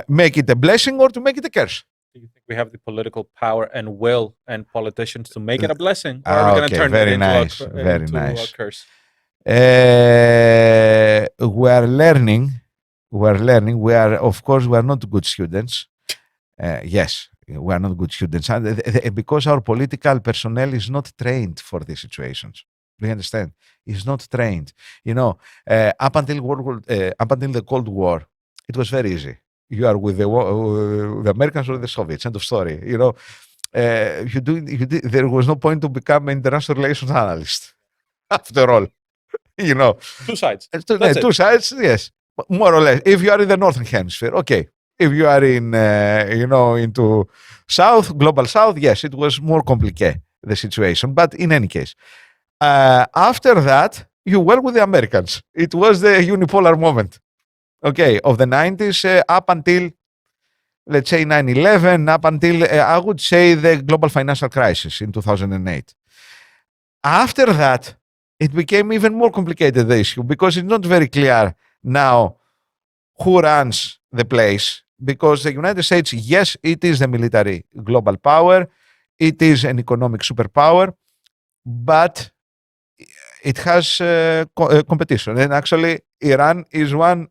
make it a blessing or to make it a curse. Do you think we have the political power and will and politicians to make it a blessing? Or are we going to turn it into a curse? We are learning. Of course, we are not good students. Yes, we are not good students because our political personnel is not trained for these situations. Do you understand? He's not trained. Up until the Cold War, it was very easy. You are with the Americans or the Soviets. End of story. There was no point to become an international relations analyst. After all, Two sides. two sides, yes, more or less. If you are in the northern hemisphere, okay. If you are in, into global south, yes, it was more complicated, the situation. But in any case, after that, you were with the Americans. It was the unipolar moment, okay, of the 90s up until, let's say, 9/11, up until, I would say, the global financial crisis in 2008. After that, it became even more complicated, the issue, because it's not very clear now who runs the place. Because the United States, yes, it is a military global power, it is an economic superpower, but it has competition. And actually, Iran is one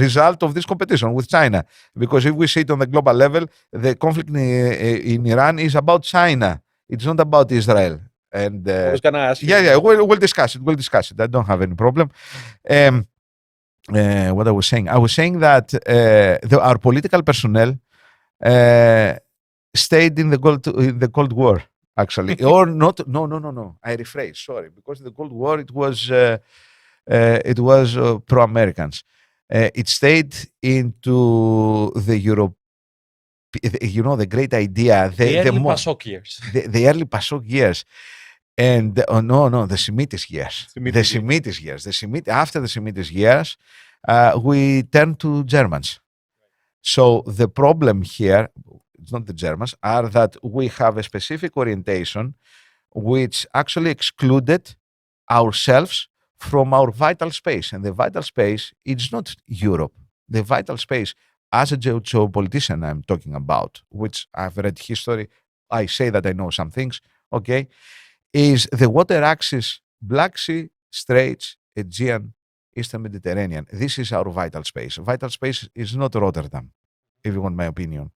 result of this competition with China. Because if we see it on the global level, the conflict in Iran is about China. It's not about Israel. And I was going to ask you. Yeah, we'll discuss it. I don't have any problem. What I was saying that our political personnel stayed in the Cold War, actually, or not. No. I rephrase. Sorry, because in the Cold War it was pro-Americans. It stayed into the Europe. The great idea. The early PASOK years. The early PASOK years. And the Semitic years. After the Semitic years, we turned to Germans. So the problem here, it's not the Germans, are that we have a specific orientation which actually excluded ourselves from our vital space. And the vital space is not Europe. The vital space, as a geopolitician I'm talking about, which I've read history, I say that I know some things, okay, is the water axis, Black Sea, Straits, Aegean, Eastern Mediterranean. This is our vital space. Vital space is not Rotterdam, if you want my opinion.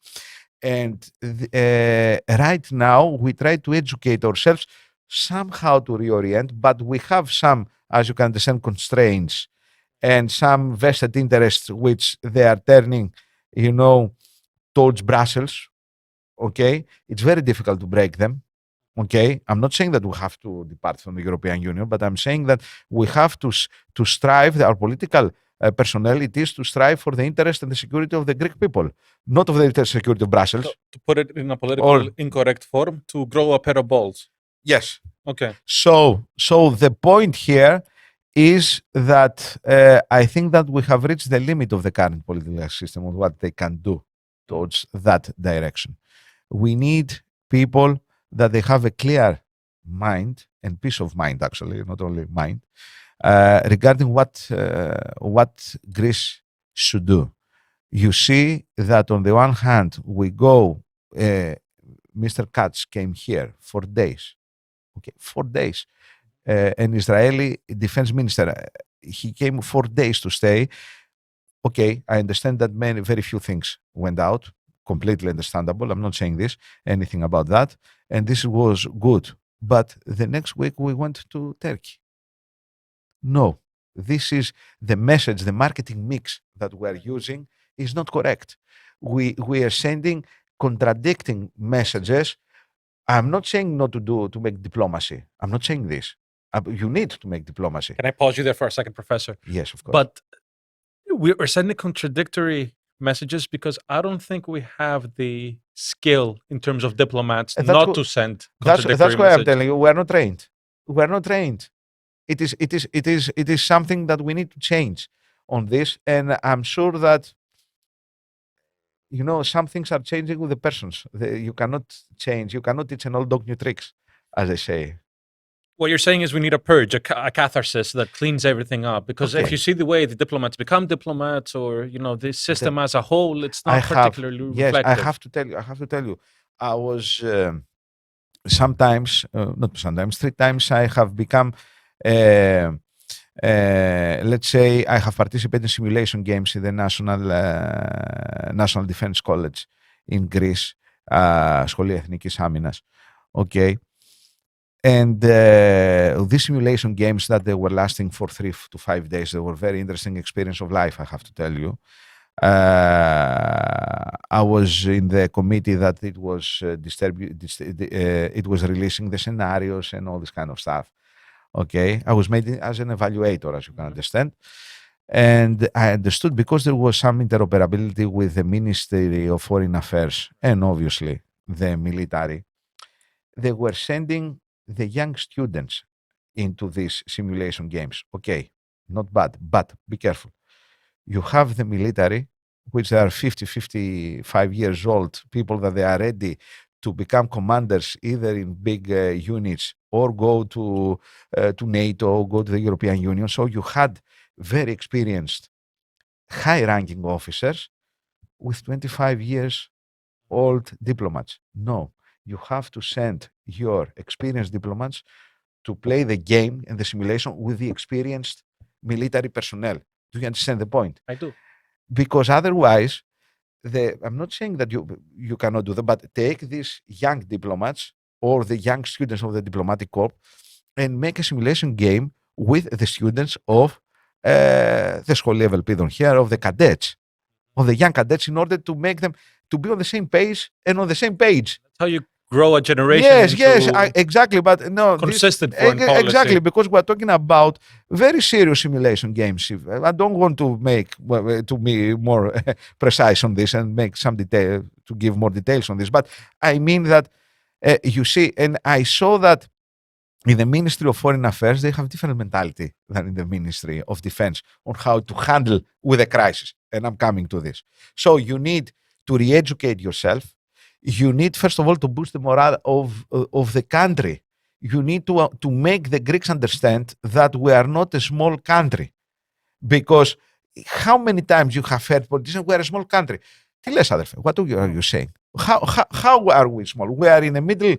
And right now, we try to educate ourselves somehow to reorient, but we have some, as you can understand, constraints and some vested interests which they are turning, towards Brussels. Okay? It's very difficult to break them. Okay, I'm not saying that we have to depart from the European Union, but I'm saying that we have to strive, our political personnel, it is to strive for the interest and the security of the Greek people, not of the security of Brussels. So, to put it in a political incorrect form, to grow a pair of balls. Yes. Okay. So the point here is that I think that we have reached the limit of the current political system of what they can do towards that direction. We need people that they have a clear mind and peace of mind, actually, not only mind, regarding what Greece should do. You see that on the one hand, we go, Mr. Katz came here for days. Okay, 4 days. An Israeli defense minister, he came 4 days to stay. Okay, I understand that very few things went out. Completely understandable. I'm not saying anything about that. And this was good. But the next week we went to Turkey. No, this is the message, the marketing mix that we're using is not correct. We are sending contradicting messages. I'm not saying not to make diplomacy. I'm not saying this. You need to make diplomacy. Can I pause you there for a second, Professor? Yes, of course. But we're sending contradictory messages because I don't think we have the skill in terms of diplomats not to send contradictory that's why messages. I'm telling you, we are not trained. We are not trained. It is something that we need to change on this, and I'm sure that some things are changing with the persons. You cannot change. You cannot teach an old dog new tricks, as they say. What you're saying is we need a purge, a catharsis that cleans everything up. Because if you see the way the diplomats become diplomats, or this system as a whole, it's not particularly reflective. I have to tell you. I was not sometimes, 3 times I have become. Let's say I have participated in simulation games in the National Defense College in Greece, Σχολή Εθνικής Άμυνας. Okay. And these simulation games that they were lasting for 3 to 5 days, they were very interesting experience of life, I have to tell you. I was in the committee that it was it was releasing the scenarios and all this kind of stuff. Okay, I was made as an evaluator, as you can understand. And I understood because there was some interoperability with the Ministry of Foreign Affairs and obviously the military. They were sending the young students into these simulation games. Okay, not bad, but be careful. You have the military, which are 50, 55 years old, people that they are ready to become commanders either in big units or go to NATO, go to the European Union. So you had very experienced, high-ranking officers with 25 years old diplomats. No, you have to send your experienced diplomats to play the game and the simulation with the experienced military personnel. Do you understand the point? I do. Because otherwise, I'm not saying that you cannot do that, but take these young diplomats or the young students of the diplomatic corps and make a simulation game with the students of the Σχολή Ευελπίδων here, of the cadets, of the young cadets, in order to make them to be on the same page and on the same page. That's how you grow a generation. Yes, exactly. But no, consistent foreign policy. Exactly, because we're talking about very serious simulation games. I don't want to make to be more precise on this and make some detail to give more details on this. But I mean that you see, and I saw that in the Ministry of Foreign Affairs, they have different mentality than in the Ministry of Defense on how to handle with a crisis. And I'm coming to this. So you need to re-educate yourself. You need, first of all, to boost the morale of the country. You need to make the Greeks understand that we are not a small country. Because how many times you have heard politicians, we are a small country. Τι λες, αδερφέ, what are you saying? How are we small? We are in the middle,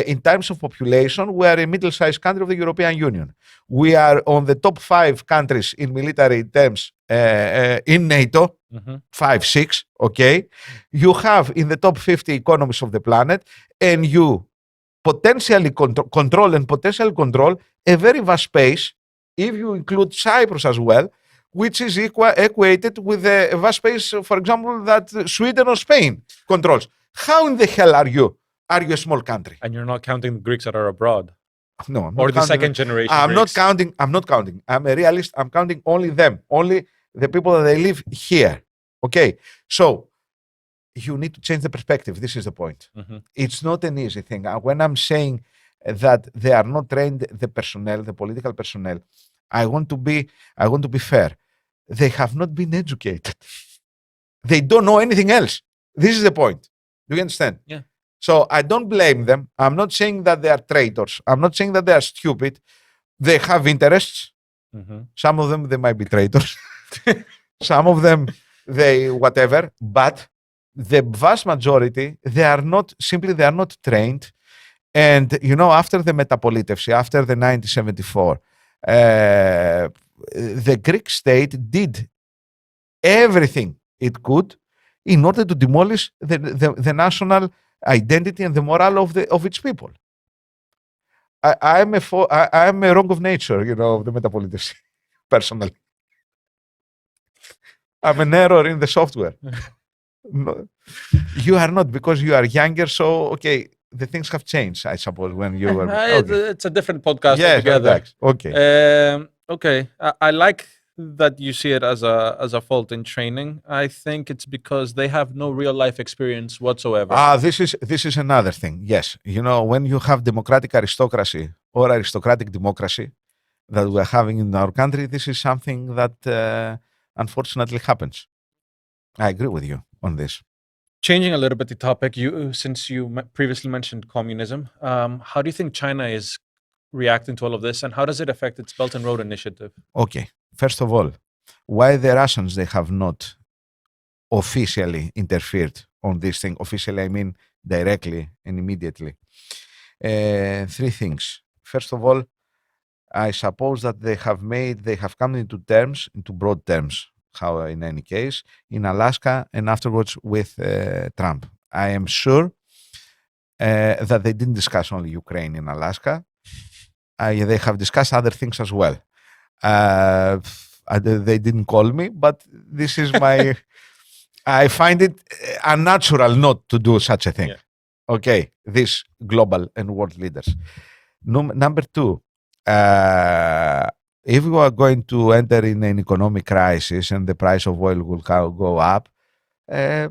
in terms of population, we are a middle-sized country of the European Union. We are on the top 5 countries in military terms in NATO, 5, 6, okay? You have in the top 50 economies of the planet, and you potentially control a very vast space, if you include Cyprus as well, which is equated with the vast space, for example, that Sweden or Spain controls. How in the hell are you a small country? And you're not counting the Greeks that are abroad. No, or the second generation. I'm not counting. I'm a realist. I'm counting only them, only the people that they live here. Okay, so you need to change the perspective. This is the point. It's not an easy thing. When I'm saying that they are not trained, the personnel, the political personnel, I want to be fair. They have not been educated. They don't know anything else. This is the point. Do you understand? Yeah. So I don't blame them. I'm not saying that they are traitors. I'm not saying that they are stupid. They have interests. Some of them, they might be traitors. Some of them, they whatever. But the vast majority, they are not trained. And, you know, after the Metapolitevsi, after the 1974, the Greek state did everything it could in order to demolish the national identity and the morale of its people. I am a wrong of nature, you know, of the Metapolitevsi, personally. I'm an error in the software. No, you are not, because you are younger, so, okay, the things have changed, I suppose, when you were... Okay. It's a different podcast yes, altogether. Okay. Okay. I like that you see it as a fault in training. I think it's because they have no real life experience whatsoever. This is another thing. Yes. You know, when you have democratic aristocracy or aristocratic democracy that we're having in our country, this is something that unfortunately happens. I agree with you on this. Changing a little bit the topic, since you previously mentioned communism, how do you think China is reacting to all of this, and how does it affect its Belt and Road Initiative? Okay, first of all, why the Russians, they have not officially interfered on this thing? Officially, I mean directly and immediately. 3 things. First of all, I suppose that they have come into broad terms, how in any case, in Alaska and afterwards with Trump. I am sure that they didn't discuss only Ukraine in Alaska. they have discussed other things as well. They didn't call me, but this is my. I find it unnatural not to do such a thing. Yeah. Okay, these global and world leaders. Number two, if we are going to enter in an economic crisis and the price of oil will go up, uh,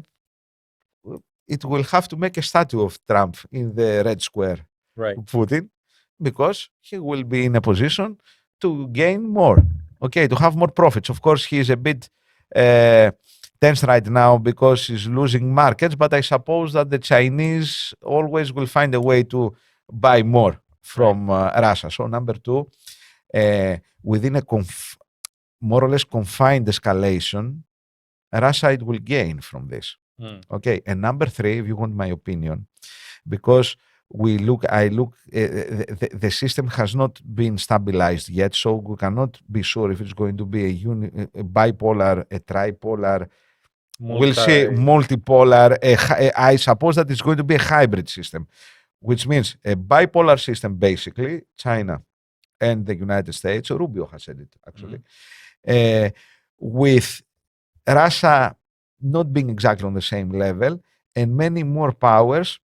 it will have to make a statue of Trump in the Red Square, Right. Putin, because he will be in a position to gain more, okay, to have more profits. Of course, he is a bit tense right now because he's losing markets, but I suppose that the Chinese always will find a way to buy more from Russia. So number two, within a more or less confined escalation, Russia it will gain from this. Okay, and number three, if you want my opinion, because the system has not been stabilized yet, so we cannot be sure if it's going to be a bipolar, a tripolar, we'll say multipolar. I suppose that it's going to be a hybrid system, which means a bipolar system, basically, China and the United States. Rubio has said it, actually, with Russia not being exactly on the same level, and many more powers,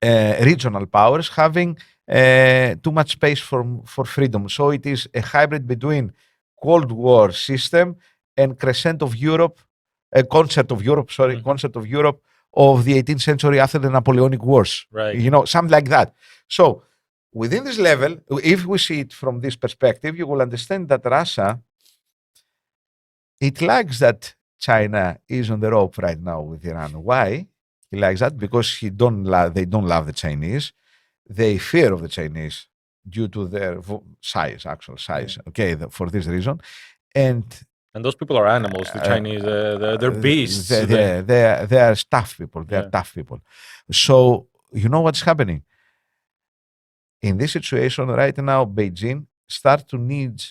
regional powers, having too much space for freedom. So it is a hybrid between Cold War system and crescent of Europe, concept of Europe of the 18th century after the Napoleonic Wars. Right. You know, something like that. So within this level, if we see it from this perspective, you will understand that Russia, it likes that China is on the rope right now with Iran. Why? He likes that because they don't love the Chinese. They fear of the Chinese due to their actual size. Okay, for this reason. And those people are animals, the Chinese. They're beasts. They are tough people. They are tough people. So you know what's happening? In this situation right now, Beijing starts to need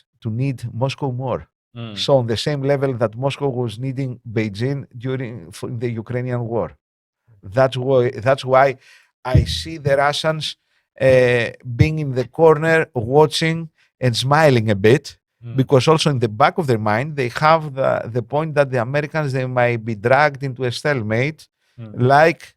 Moscow more. So on the same level that Moscow was needing Beijing during the Ukrainian war. That's why I see the Russians being in the corner, watching and smiling a bit, because also in the back of their mind they have the point that the Americans, they might be dragged into a stalemate, like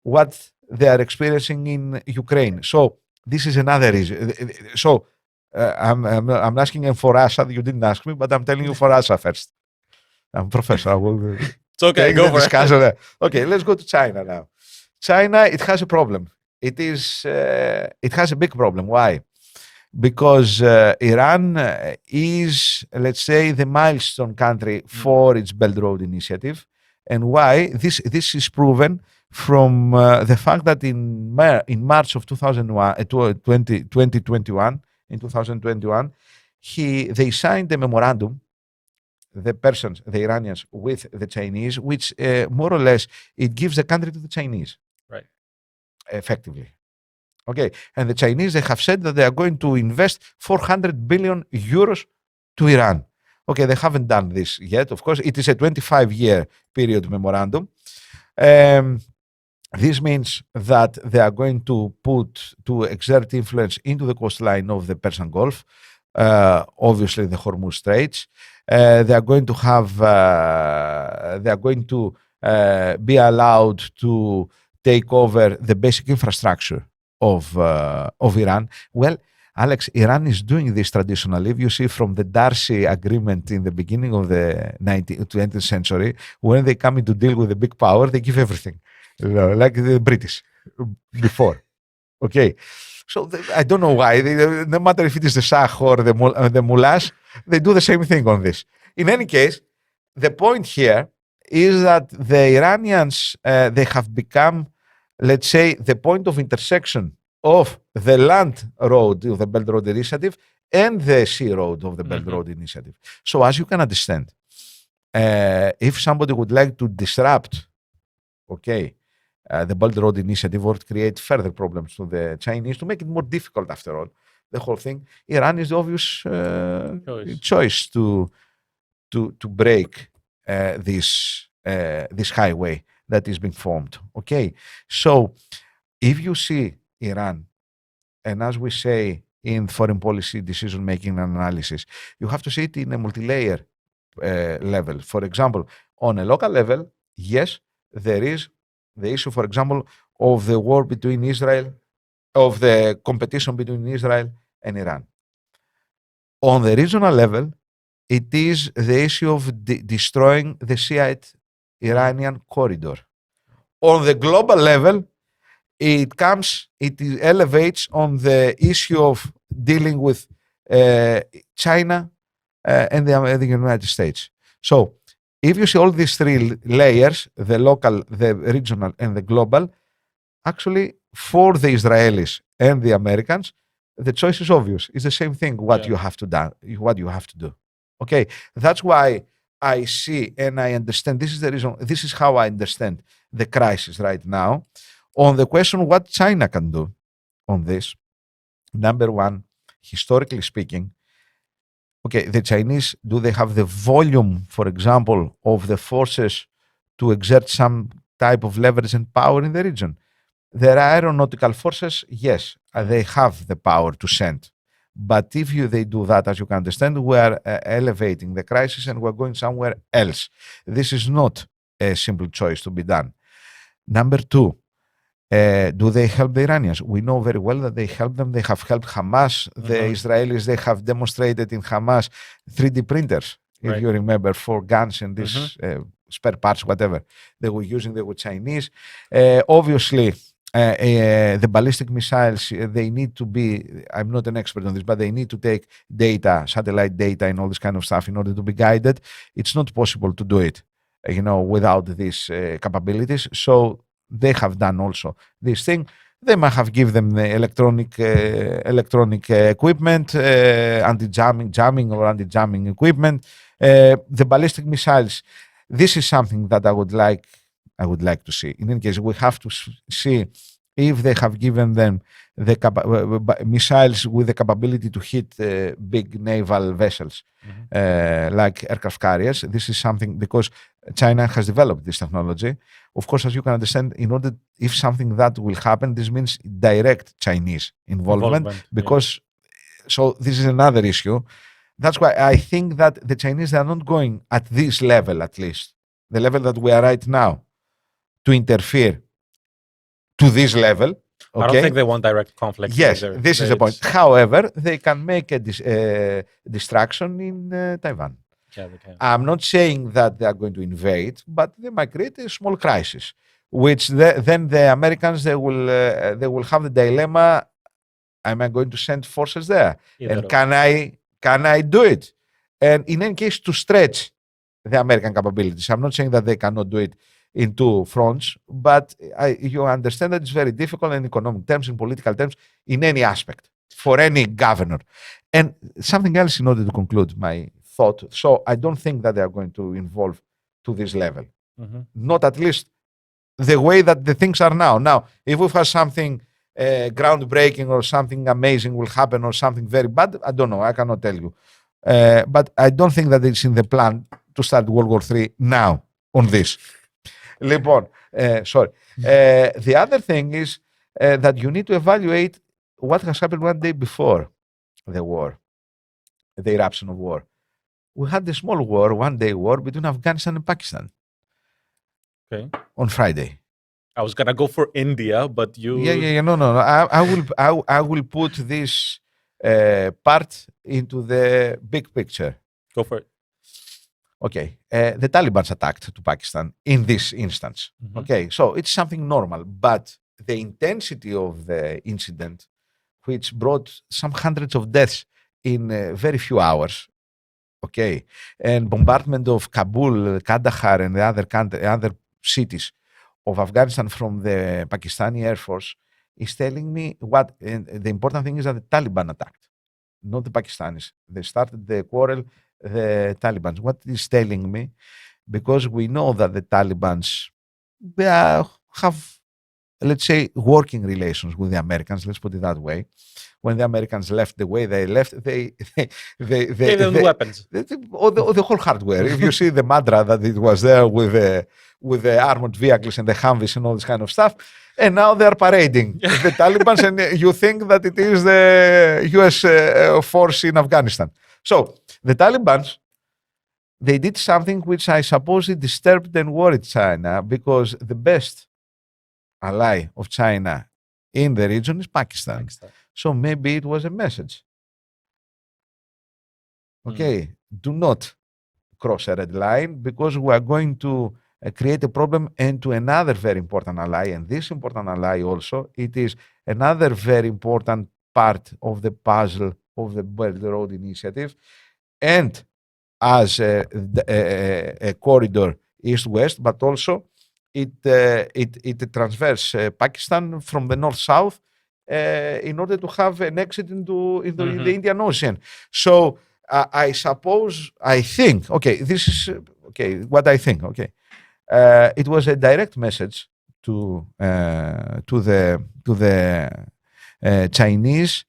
what they are experiencing in Ukraine. So this is another reason. So. I'm asking for Russia. You didn't ask me, but I'm telling you for Russia first. I'm professor. I will it's okay. Go for it. Okay, let's go to China now. China, it has a problem. It has a big problem. Why? Because Iran is, let's say, the milestone country for its Belt Road Initiative. And why? This is proven from the fact that in March of 2021, in 2021, they signed a memorandum, the Iranians, with the Chinese, which more or less it gives the country to the Chinese, right? Effectively, okay. And the Chinese, they have said that they are going to invest 400 billion euros to Iran. Okay, they haven't done this yet. Of course, it is a 25-year period memorandum. This means that they are going to exert influence into the coastline of the Persian Gulf, obviously the Hormuz Straits. They are going to be allowed to take over the basic infrastructure of Iran. Well, Alex, Iran is doing this traditionally. If you see from the Darcy Agreement in the beginning of the 20th century, when they come in to deal with a big power, they give everything. Like the British before. Okay. So I don't know why. No matter if it is the Shah or the Mullahs, they do the same thing on this. In any case, the point here is that the Iranians, they have become, let's say, the point of intersection of the land road of the Belt Road Initiative and the sea road of the Belt Road Initiative. So as you can understand, if somebody would like to disrupt, the Belt Road Initiative, or to create further problems to the Chinese, to make it more difficult after all, the whole thing, Iran is the obvious choice to break this highway that is being formed. Okay, so if you see Iran, and as we say in foreign policy decision making and analysis. You have to see it in a multi-layer level. For example, on a local level, yes, there is the issue, for example, of the war between Israel, of the competition between Israel and Iran. On the regional level, it is the issue of destroying the Shiite Iranian corridor. On the global level, it elevates on the issue of dealing with China and the United States. So if you see all these three layers, the local, the regional, and the global, actually for the Israelis and the Americans, the choice is obvious. It's the same thing what you have to do. Okay, that's why I see and I understand. This is the reason. This is how I understand the crisis right now. On the question what China can do on this, number one, historically speaking, okay, the Chinese, do they have the volume, for example, of the forces to exert some type of leverage and power in the region? Their aeronautical forces, yes, they have the power to send. But if they do that, as you can understand, we are elevating the crisis and we're going somewhere else. This is not a simple choice to be done. Number two, do they help the Iranians? We know very well that they help them. They have helped Hamas. The Israelis, they have demonstrated in Hamas 3D printers, if you remember, for guns and these spare parts, whatever they were using. They were Chinese. Obviously, the ballistic missiles, they need to be, I'm not an expert on this, but they need to take data, satellite data and all this kind of stuff in order to be guided. It's not possible to do it, without these capabilities. So they have done also this thing. They might have given them the electronic equipment, jamming or anti-jamming equipment. The ballistic missiles, this is something that I would like to see. In any case, we have to see if they have given them the missiles with the capability to hit big naval vessels like aircraft carriers. This is something because China has developed this technology. Of course, as you can understand, if something that will happen, this means direct Chinese involvement because so this is another issue. That's why I think that the Chinese are not going at this level, at least the level that we are right now, to interfere to this level. Okay? I don't think they want direct conflict. Yes, either. This is the point. However, they can make a distraction in Taiwan. Yeah, they can. I'm not saying that they are going to invade, but they might create a small crisis, which then the Americans, they will have the dilemma, am I going to send forces there? And can I do it? And in any case, to stretch the American capabilities. I'm not saying that they cannot do it in two fronts, but you understand that it's very difficult in economic terms, in political terms, in any aspect, for any governor. And something else in order to conclude my thought. So I don't think that they are going to involve to this level. Not at least the way that the things are now. Now, if we have something groundbreaking or something amazing will happen or something very bad, I don't know. I cannot tell you. But I don't think that it's in the plan to start World War III now on this. Λοιπόν, sorry. The other thing is that you need to evaluate what has happened one day before the war, the eruption of war. We had a small war, one-day war between Afghanistan and Pakistan. Okay. On Friday. I was gonna go for India, but you. Yeah. No. I will put this part into the big picture. Go for it. Okay, the Taliban attacked to Pakistan in this instance. Okay, so it's something normal, but the intensity of the incident, which brought some hundreds of deaths in very few hours, okay, and bombardment of Kabul, Kandahar, and the other cities of Afghanistan from the Pakistani Air Force is telling me what. And the important thing is that the Taliban attacked, not the Pakistanis. They started the quarrel. The Taliban. What is telling me, because we know that the Taliban, they have let's say, working relations with the Americans. Let's put it that way. When the Americans left the way they left, they Gave them the weapons. Or the whole hardware. If you see the mantra that it was there with the armored vehicles and the Humvees and all this kind of stuff, and now they're parading the Taliban, and you think that it is the US force in Afghanistan. So the Taliban, they did something which I suppose it disturbed and worried China, because the best ally of China in the region is Pakistan. So maybe it was a message. Okay, do not cross a red line, because we are going to create a problem, and to another very important ally. And this important ally also, it is another very important part of the puzzle of the Belt and Road Initiative, and as a corridor east-west, but also it transverses Pakistan from the north-south in order to have an exit into the Indian Ocean. So I think, okay, this is what I think. Okay, it was a direct message to the Chinese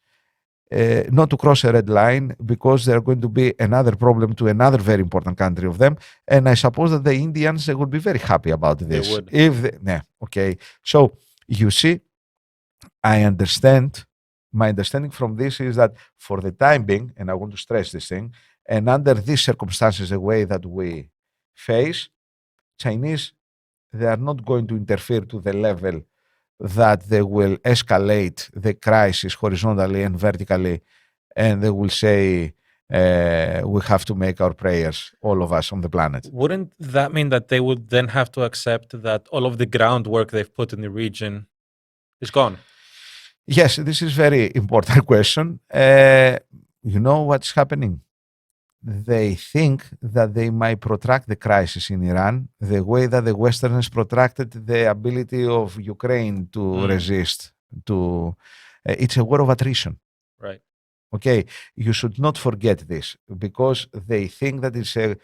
not to cross a red line, because they're going to be another problem to another very important country of them. And I suppose that the Indians, they would be very happy about this. They would. Okay. So you see, I understand. My understanding from this is that for the time being, and I want to stress this thing, and under these circumstances, the way that we face, Chinese, they are not going to interfere to the level that they will escalate the crisis horizontally and vertically, and they will say, we have to make our prayers, all of us on the planet. Wouldn't that mean that they would then have to accept that all of the groundwork they've put in the region is gone? Yes, this is very important question. You know what's happening? They think that they might protract the crisis in Iran the way that the Westerners protracted the ability of Ukraine to resist. It's a war of attrition. Right. Okay, you should not forget this, because they think that it's to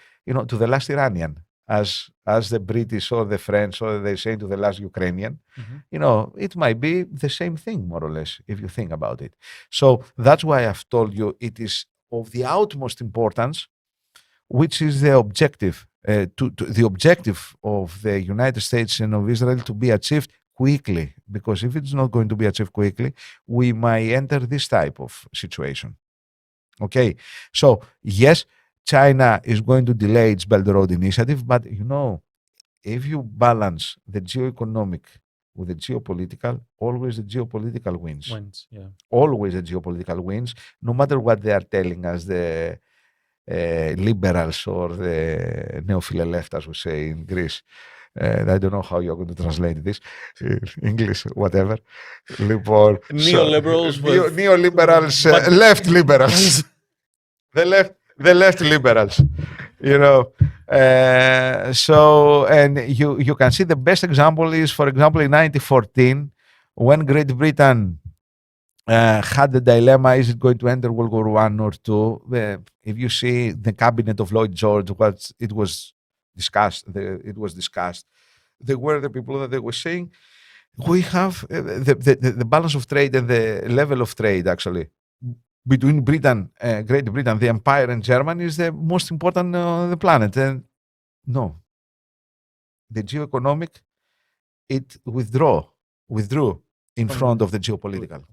the last Iranian, as the British or the French, or they say to the last Ukrainian. It might be the same thing, more or less, if you think about it. So that's why I've told you it is of the utmost importance, which is the objective, the objective of the United States and of Israel to be achieved quickly. Because if it's not going to be achieved quickly, we might enter this type of situation. Okay, so yes, China is going to delay its Belt and Road Initiative, but if you balance the geoeconomic with the geopolitical, always the geopolitical wins. Yeah. Always the geopolitical wins, no matter what they are telling us, the liberals or the neophile left, as we say in Greece. I don't know how you're going to translate this, English, whatever. Neoliberals, neoliberals, left liberals, the left liberals. So, and you can see the best example is, for example, in 1914, when Great Britain had the dilemma, is it going to enter World War I or II? If you see the cabinet of Lloyd George, it was discussed. There were the people that they were saying, we have the balance of trade and the level of trade, actually, between Britain, Great Britain, the Empire, and Germany is the most important on the planet. And no, the geoeconomic, it withdrew in front of the geopolitical.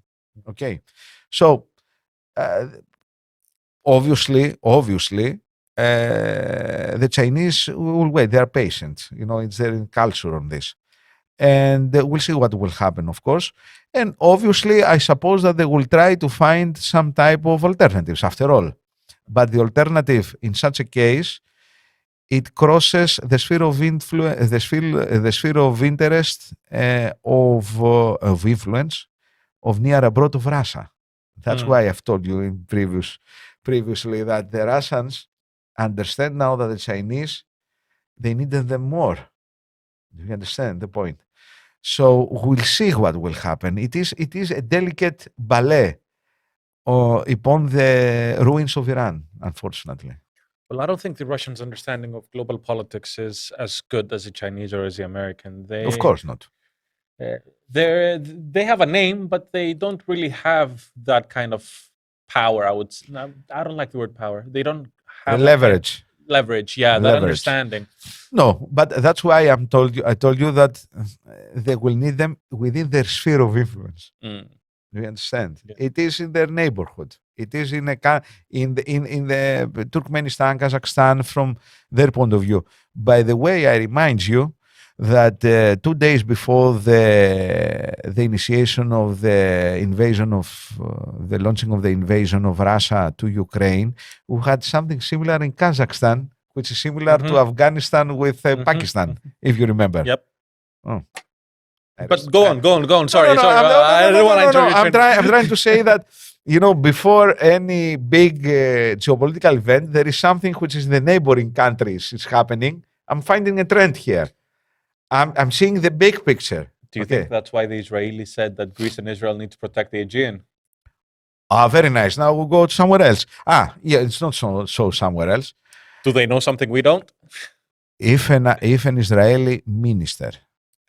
Okay, so obviously, the Chinese will wait. They are patient. It's their culture on this. And we'll see what will happen, of course. And obviously, I suppose that they will try to find some type of alternatives, after all. But the alternative, in such a case, it crosses the sphere of influence, the sphere of interest of influence of near abroad of Russia. That's why I've told you in previously that the Russians understand now that the Chinese, they needed them more. Do you understand the point? So we'll see what will happen. It is a delicate ballet upon the ruins of Iran, unfortunately. Well, I don't think the Russians' understanding of global politics is as good as the Chinese or as the American. Of course not. they have a name, but they don't really have that kind of power. I don't like the word power. They don't have that kind of Leverage. leverage. Yeah, that Leverage. understanding. No, but that's why I told you that they will need them within their sphere of influence. Mm. Do you understand? Yeah. It is in their neighborhood. It is in the Turkmenistan, Kazakhstan from their point of view. By the way, I remind you that 2 days before the initiation of the invasion of the launching of the invasion of Russia to Ukraine, we had something similar in Kazakhstan, which is similar to Afghanistan with Pakistan, if you remember. Yep. Oh. But go on. Sorry, I don't want to interrupt. I'm trying to say that, before any big geopolitical event, there is something which is in the neighboring countries is happening. I'm finding a trend here. I'm seeing the big picture. Do you think that's why the Israelis said that Greece and Israel need to protect the Aegean? Very nice. Now we'll go somewhere else. Yeah, it's not so somewhere else. Do they know something we don't? If an Israeli minister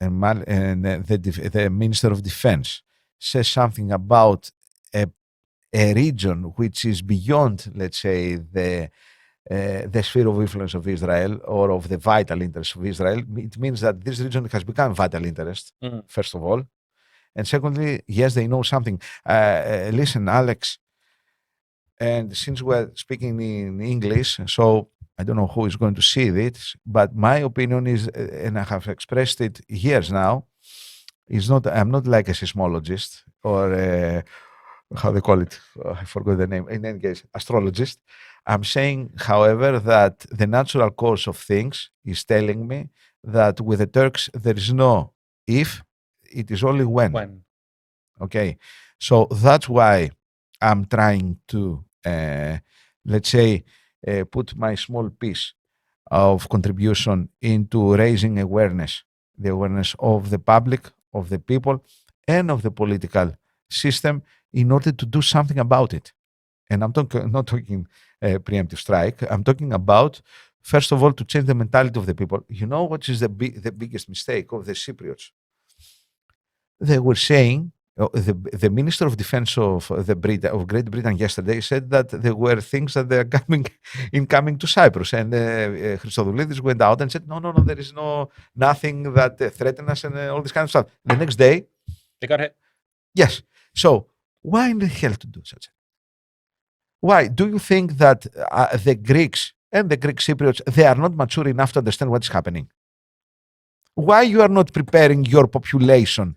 and the Minister of Defense says something about a region which is beyond, let's say, the sphere of influence of Israel or of the vital interest of Israel, it means that this region has become vital interest, first of all. And secondly, yes, they know something. Listen, Alex, and since we're speaking in English, so I don't know who is going to see this, but my opinion is, and I have expressed it years now, I'm not like a seismologist or how they call it, I forgot the name, in any case, astrologist. I'm saying, however, that the natural course of things is telling me that with the Turks, there is no if, it is only when. Okay, so that's why I'm trying to, let's say, put my small piece of contribution into raising awareness, the awareness of the public, of the people, and of the political system in order to do something about it. And I'm not talking preemptive strike. I'm talking about, first of all, to change the mentality of the people. You know what is the biggest mistake of the Cypriots? They were saying, the Minister of Defense of Great Britain yesterday said that there were things that they are coming to Cyprus. And Christodoulidis went out and said, no, there is nothing that threatens us and all this kind of stuff. The next day, they got hit. Yes. So why in the hell to do such? Why do you think that the Greeks and the Greek Cypriots, they are not mature enough to understand what's happening? Why you are not preparing your population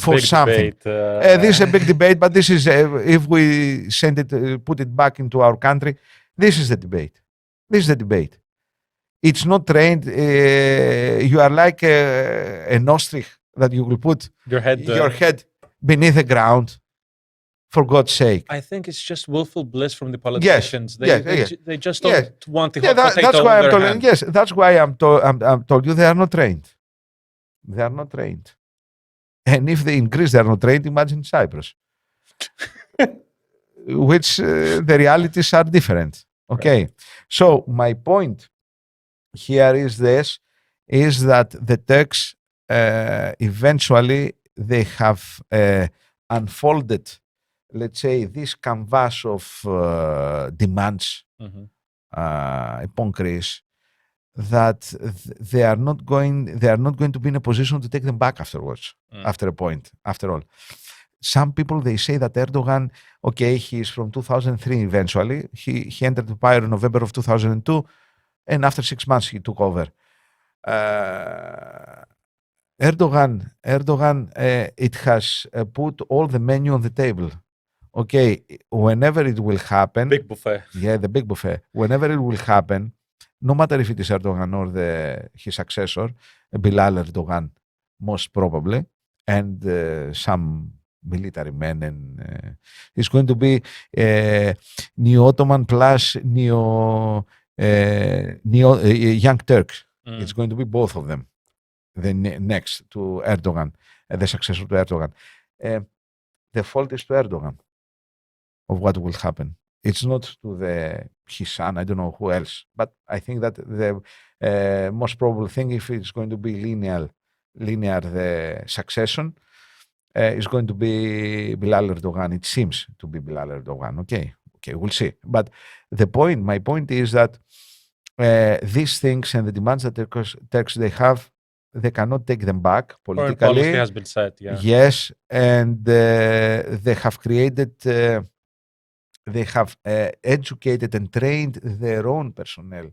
for something? This is a big debate, but this is if we send it, put it back into our country, this is the debate. This is the debate. It's not trained. You are like an ostrich that you will put your head beneath the ground. For God's sake. I think it's just willful bliss from the politicians. Yes. They just don't want the hot potato that's why in their hand. Yes, that's why I'm told you they are not trained. They are not trained. And if they increase, they are not trained. Imagine Cyprus, which the realities are different. Okay, right. So my point here is this: is that the Turks eventually they have unfolded, let's say, this canvas of demands upon Greece, that they are not going to be in a position to take them back afterwards. After a point, after all, some people, they say that Erdogan, okay, he is from 2003. Eventually, he entered the power in November of 2002, and after 6 months he took over. Erdogan, it has put all the menu on the table. Okay, whenever it will happen, big buffet. Yeah, the big buffet. Whenever it will happen, no matter if it is Erdogan or his successor, Bilal Erdogan, most probably, and some military men, and it's going to be Neo-Ottoman plus Young Turks. It's going to be both of them. The next to Erdogan, the successor to Erdogan. The fault is to Erdogan of what will happen. It's not to his son, I don't know who else, but I think that the most probable thing, if it's going to be lineal linear the succession, is going to be Bilal Erdogan. It seems to be Bilal Erdogan. Okay, we'll see. But my point is that these things and the demands that Turks they have, they cannot take them back politically. Foreign policy has been set, yeah. Yes, and they have created, they have educated and trained their own personnel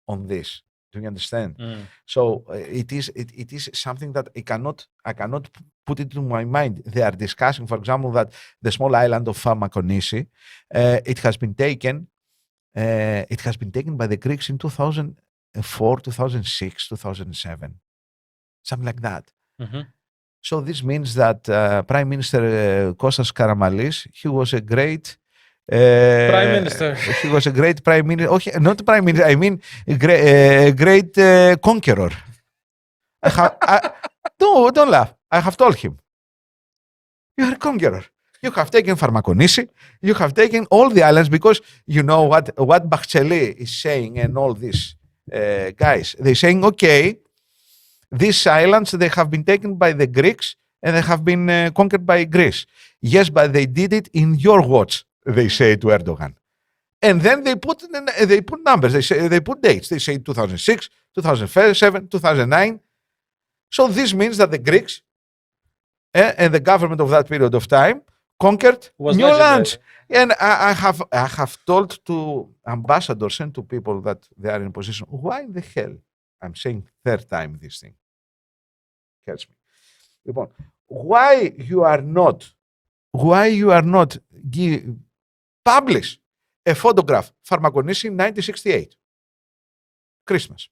on this. Do you understand? So it is something that I cannot put it in my mind. They are discussing, for example, that the small island of Makonisi, it has been taken by the Greeks in 2004, 2006, 2007, something like that. So this means that Prime Minister Kostas Karamanlis, he was a great Prime Minister. He was a great Prime Minister. Okay, not Prime Minister. I mean, a great conqueror. No, don't laugh. I have told him, you are a conqueror. You have taken Pharmakonisi. You have taken all the islands because you know what Bakhcheli is saying and all these guys. They're saying, okay, these islands, they have been taken by the Greeks and they have been conquered by Greece. Yes, but they did it in your watch, they say to Erdogan. And then they put numbers, they put dates. They say 2006, 2007, 2009. So this means that the Greeks and the government of that period of time conquered new lands. And I have told to ambassadors and to people that they are in position, why the hell, I'm saying third time this thing, catch me. Why you are not publish a photograph, Pharmakonisi 1968, Christmas.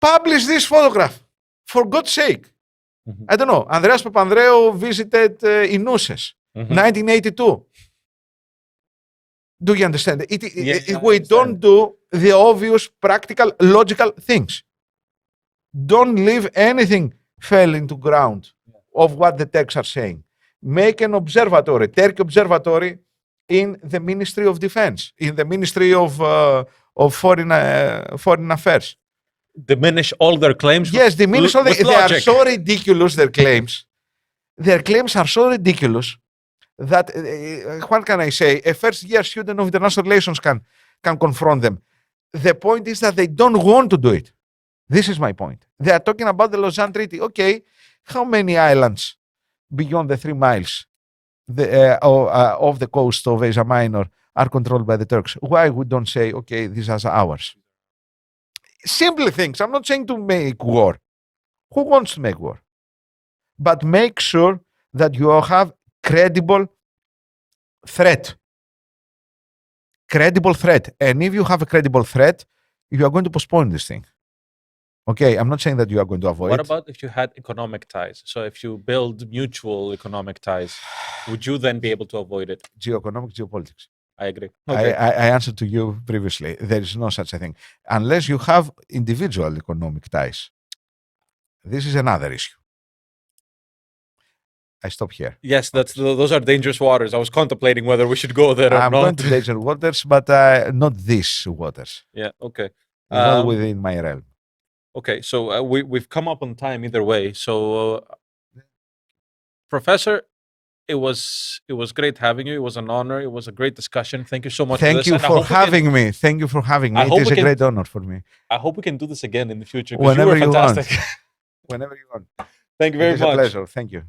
Publish this photograph, for God's sake. I don't know, Andreas Papandreou visited Inouses, 1982. Do you understand? We don't do the obvious, practical, logical things. Don't leave anything fell into ground of what the Turks are saying. Make an observatory, Turkey observatory, in the Ministry of Defense, in the Ministry of Foreign Affairs. Diminish all their claims. Yes, diminish all they are so ridiculous, their claims. Their claims are so ridiculous that, what can I say, a first-year student of international relations can confront them. The point is that they don't want to do it. This is my point. They are talking about the Lausanne Treaty. Okay, how many islands beyond the 3 miles of the coast of Asia Minor are controlled by the Turks? Why we don't say, okay, these are ours? Simple things. I'm not saying to make war. Who wants to make war? But make sure that you have credible threat. Credible threat. And if you have a credible threat, you are going to postpone this thing. Okay, I'm not saying that you are going to avoid. What about if you had economic ties? So if you build mutual economic ties, would you then be able to avoid it? Geopolitics. I agree. Okay. I answered to you previously. There is no such a thing. Unless you have individual economic ties. This is another issue. I stop here. Yes, those are dangerous waters. I was contemplating whether we should go there or I'm not. going to dangerous waters, but not these waters. Yeah, okay. Not within my realm. Okay, so we've come up on time either way. So, Professor, it was great having you. It was an honor. It was a great discussion. Thank you so much. Thank you for having me. Thank you for having me. It is a great honor for me. I hope we can do this again in the future. Whenever you were fantastic. Whenever you want. Thank you very much. It's a pleasure. Thank you.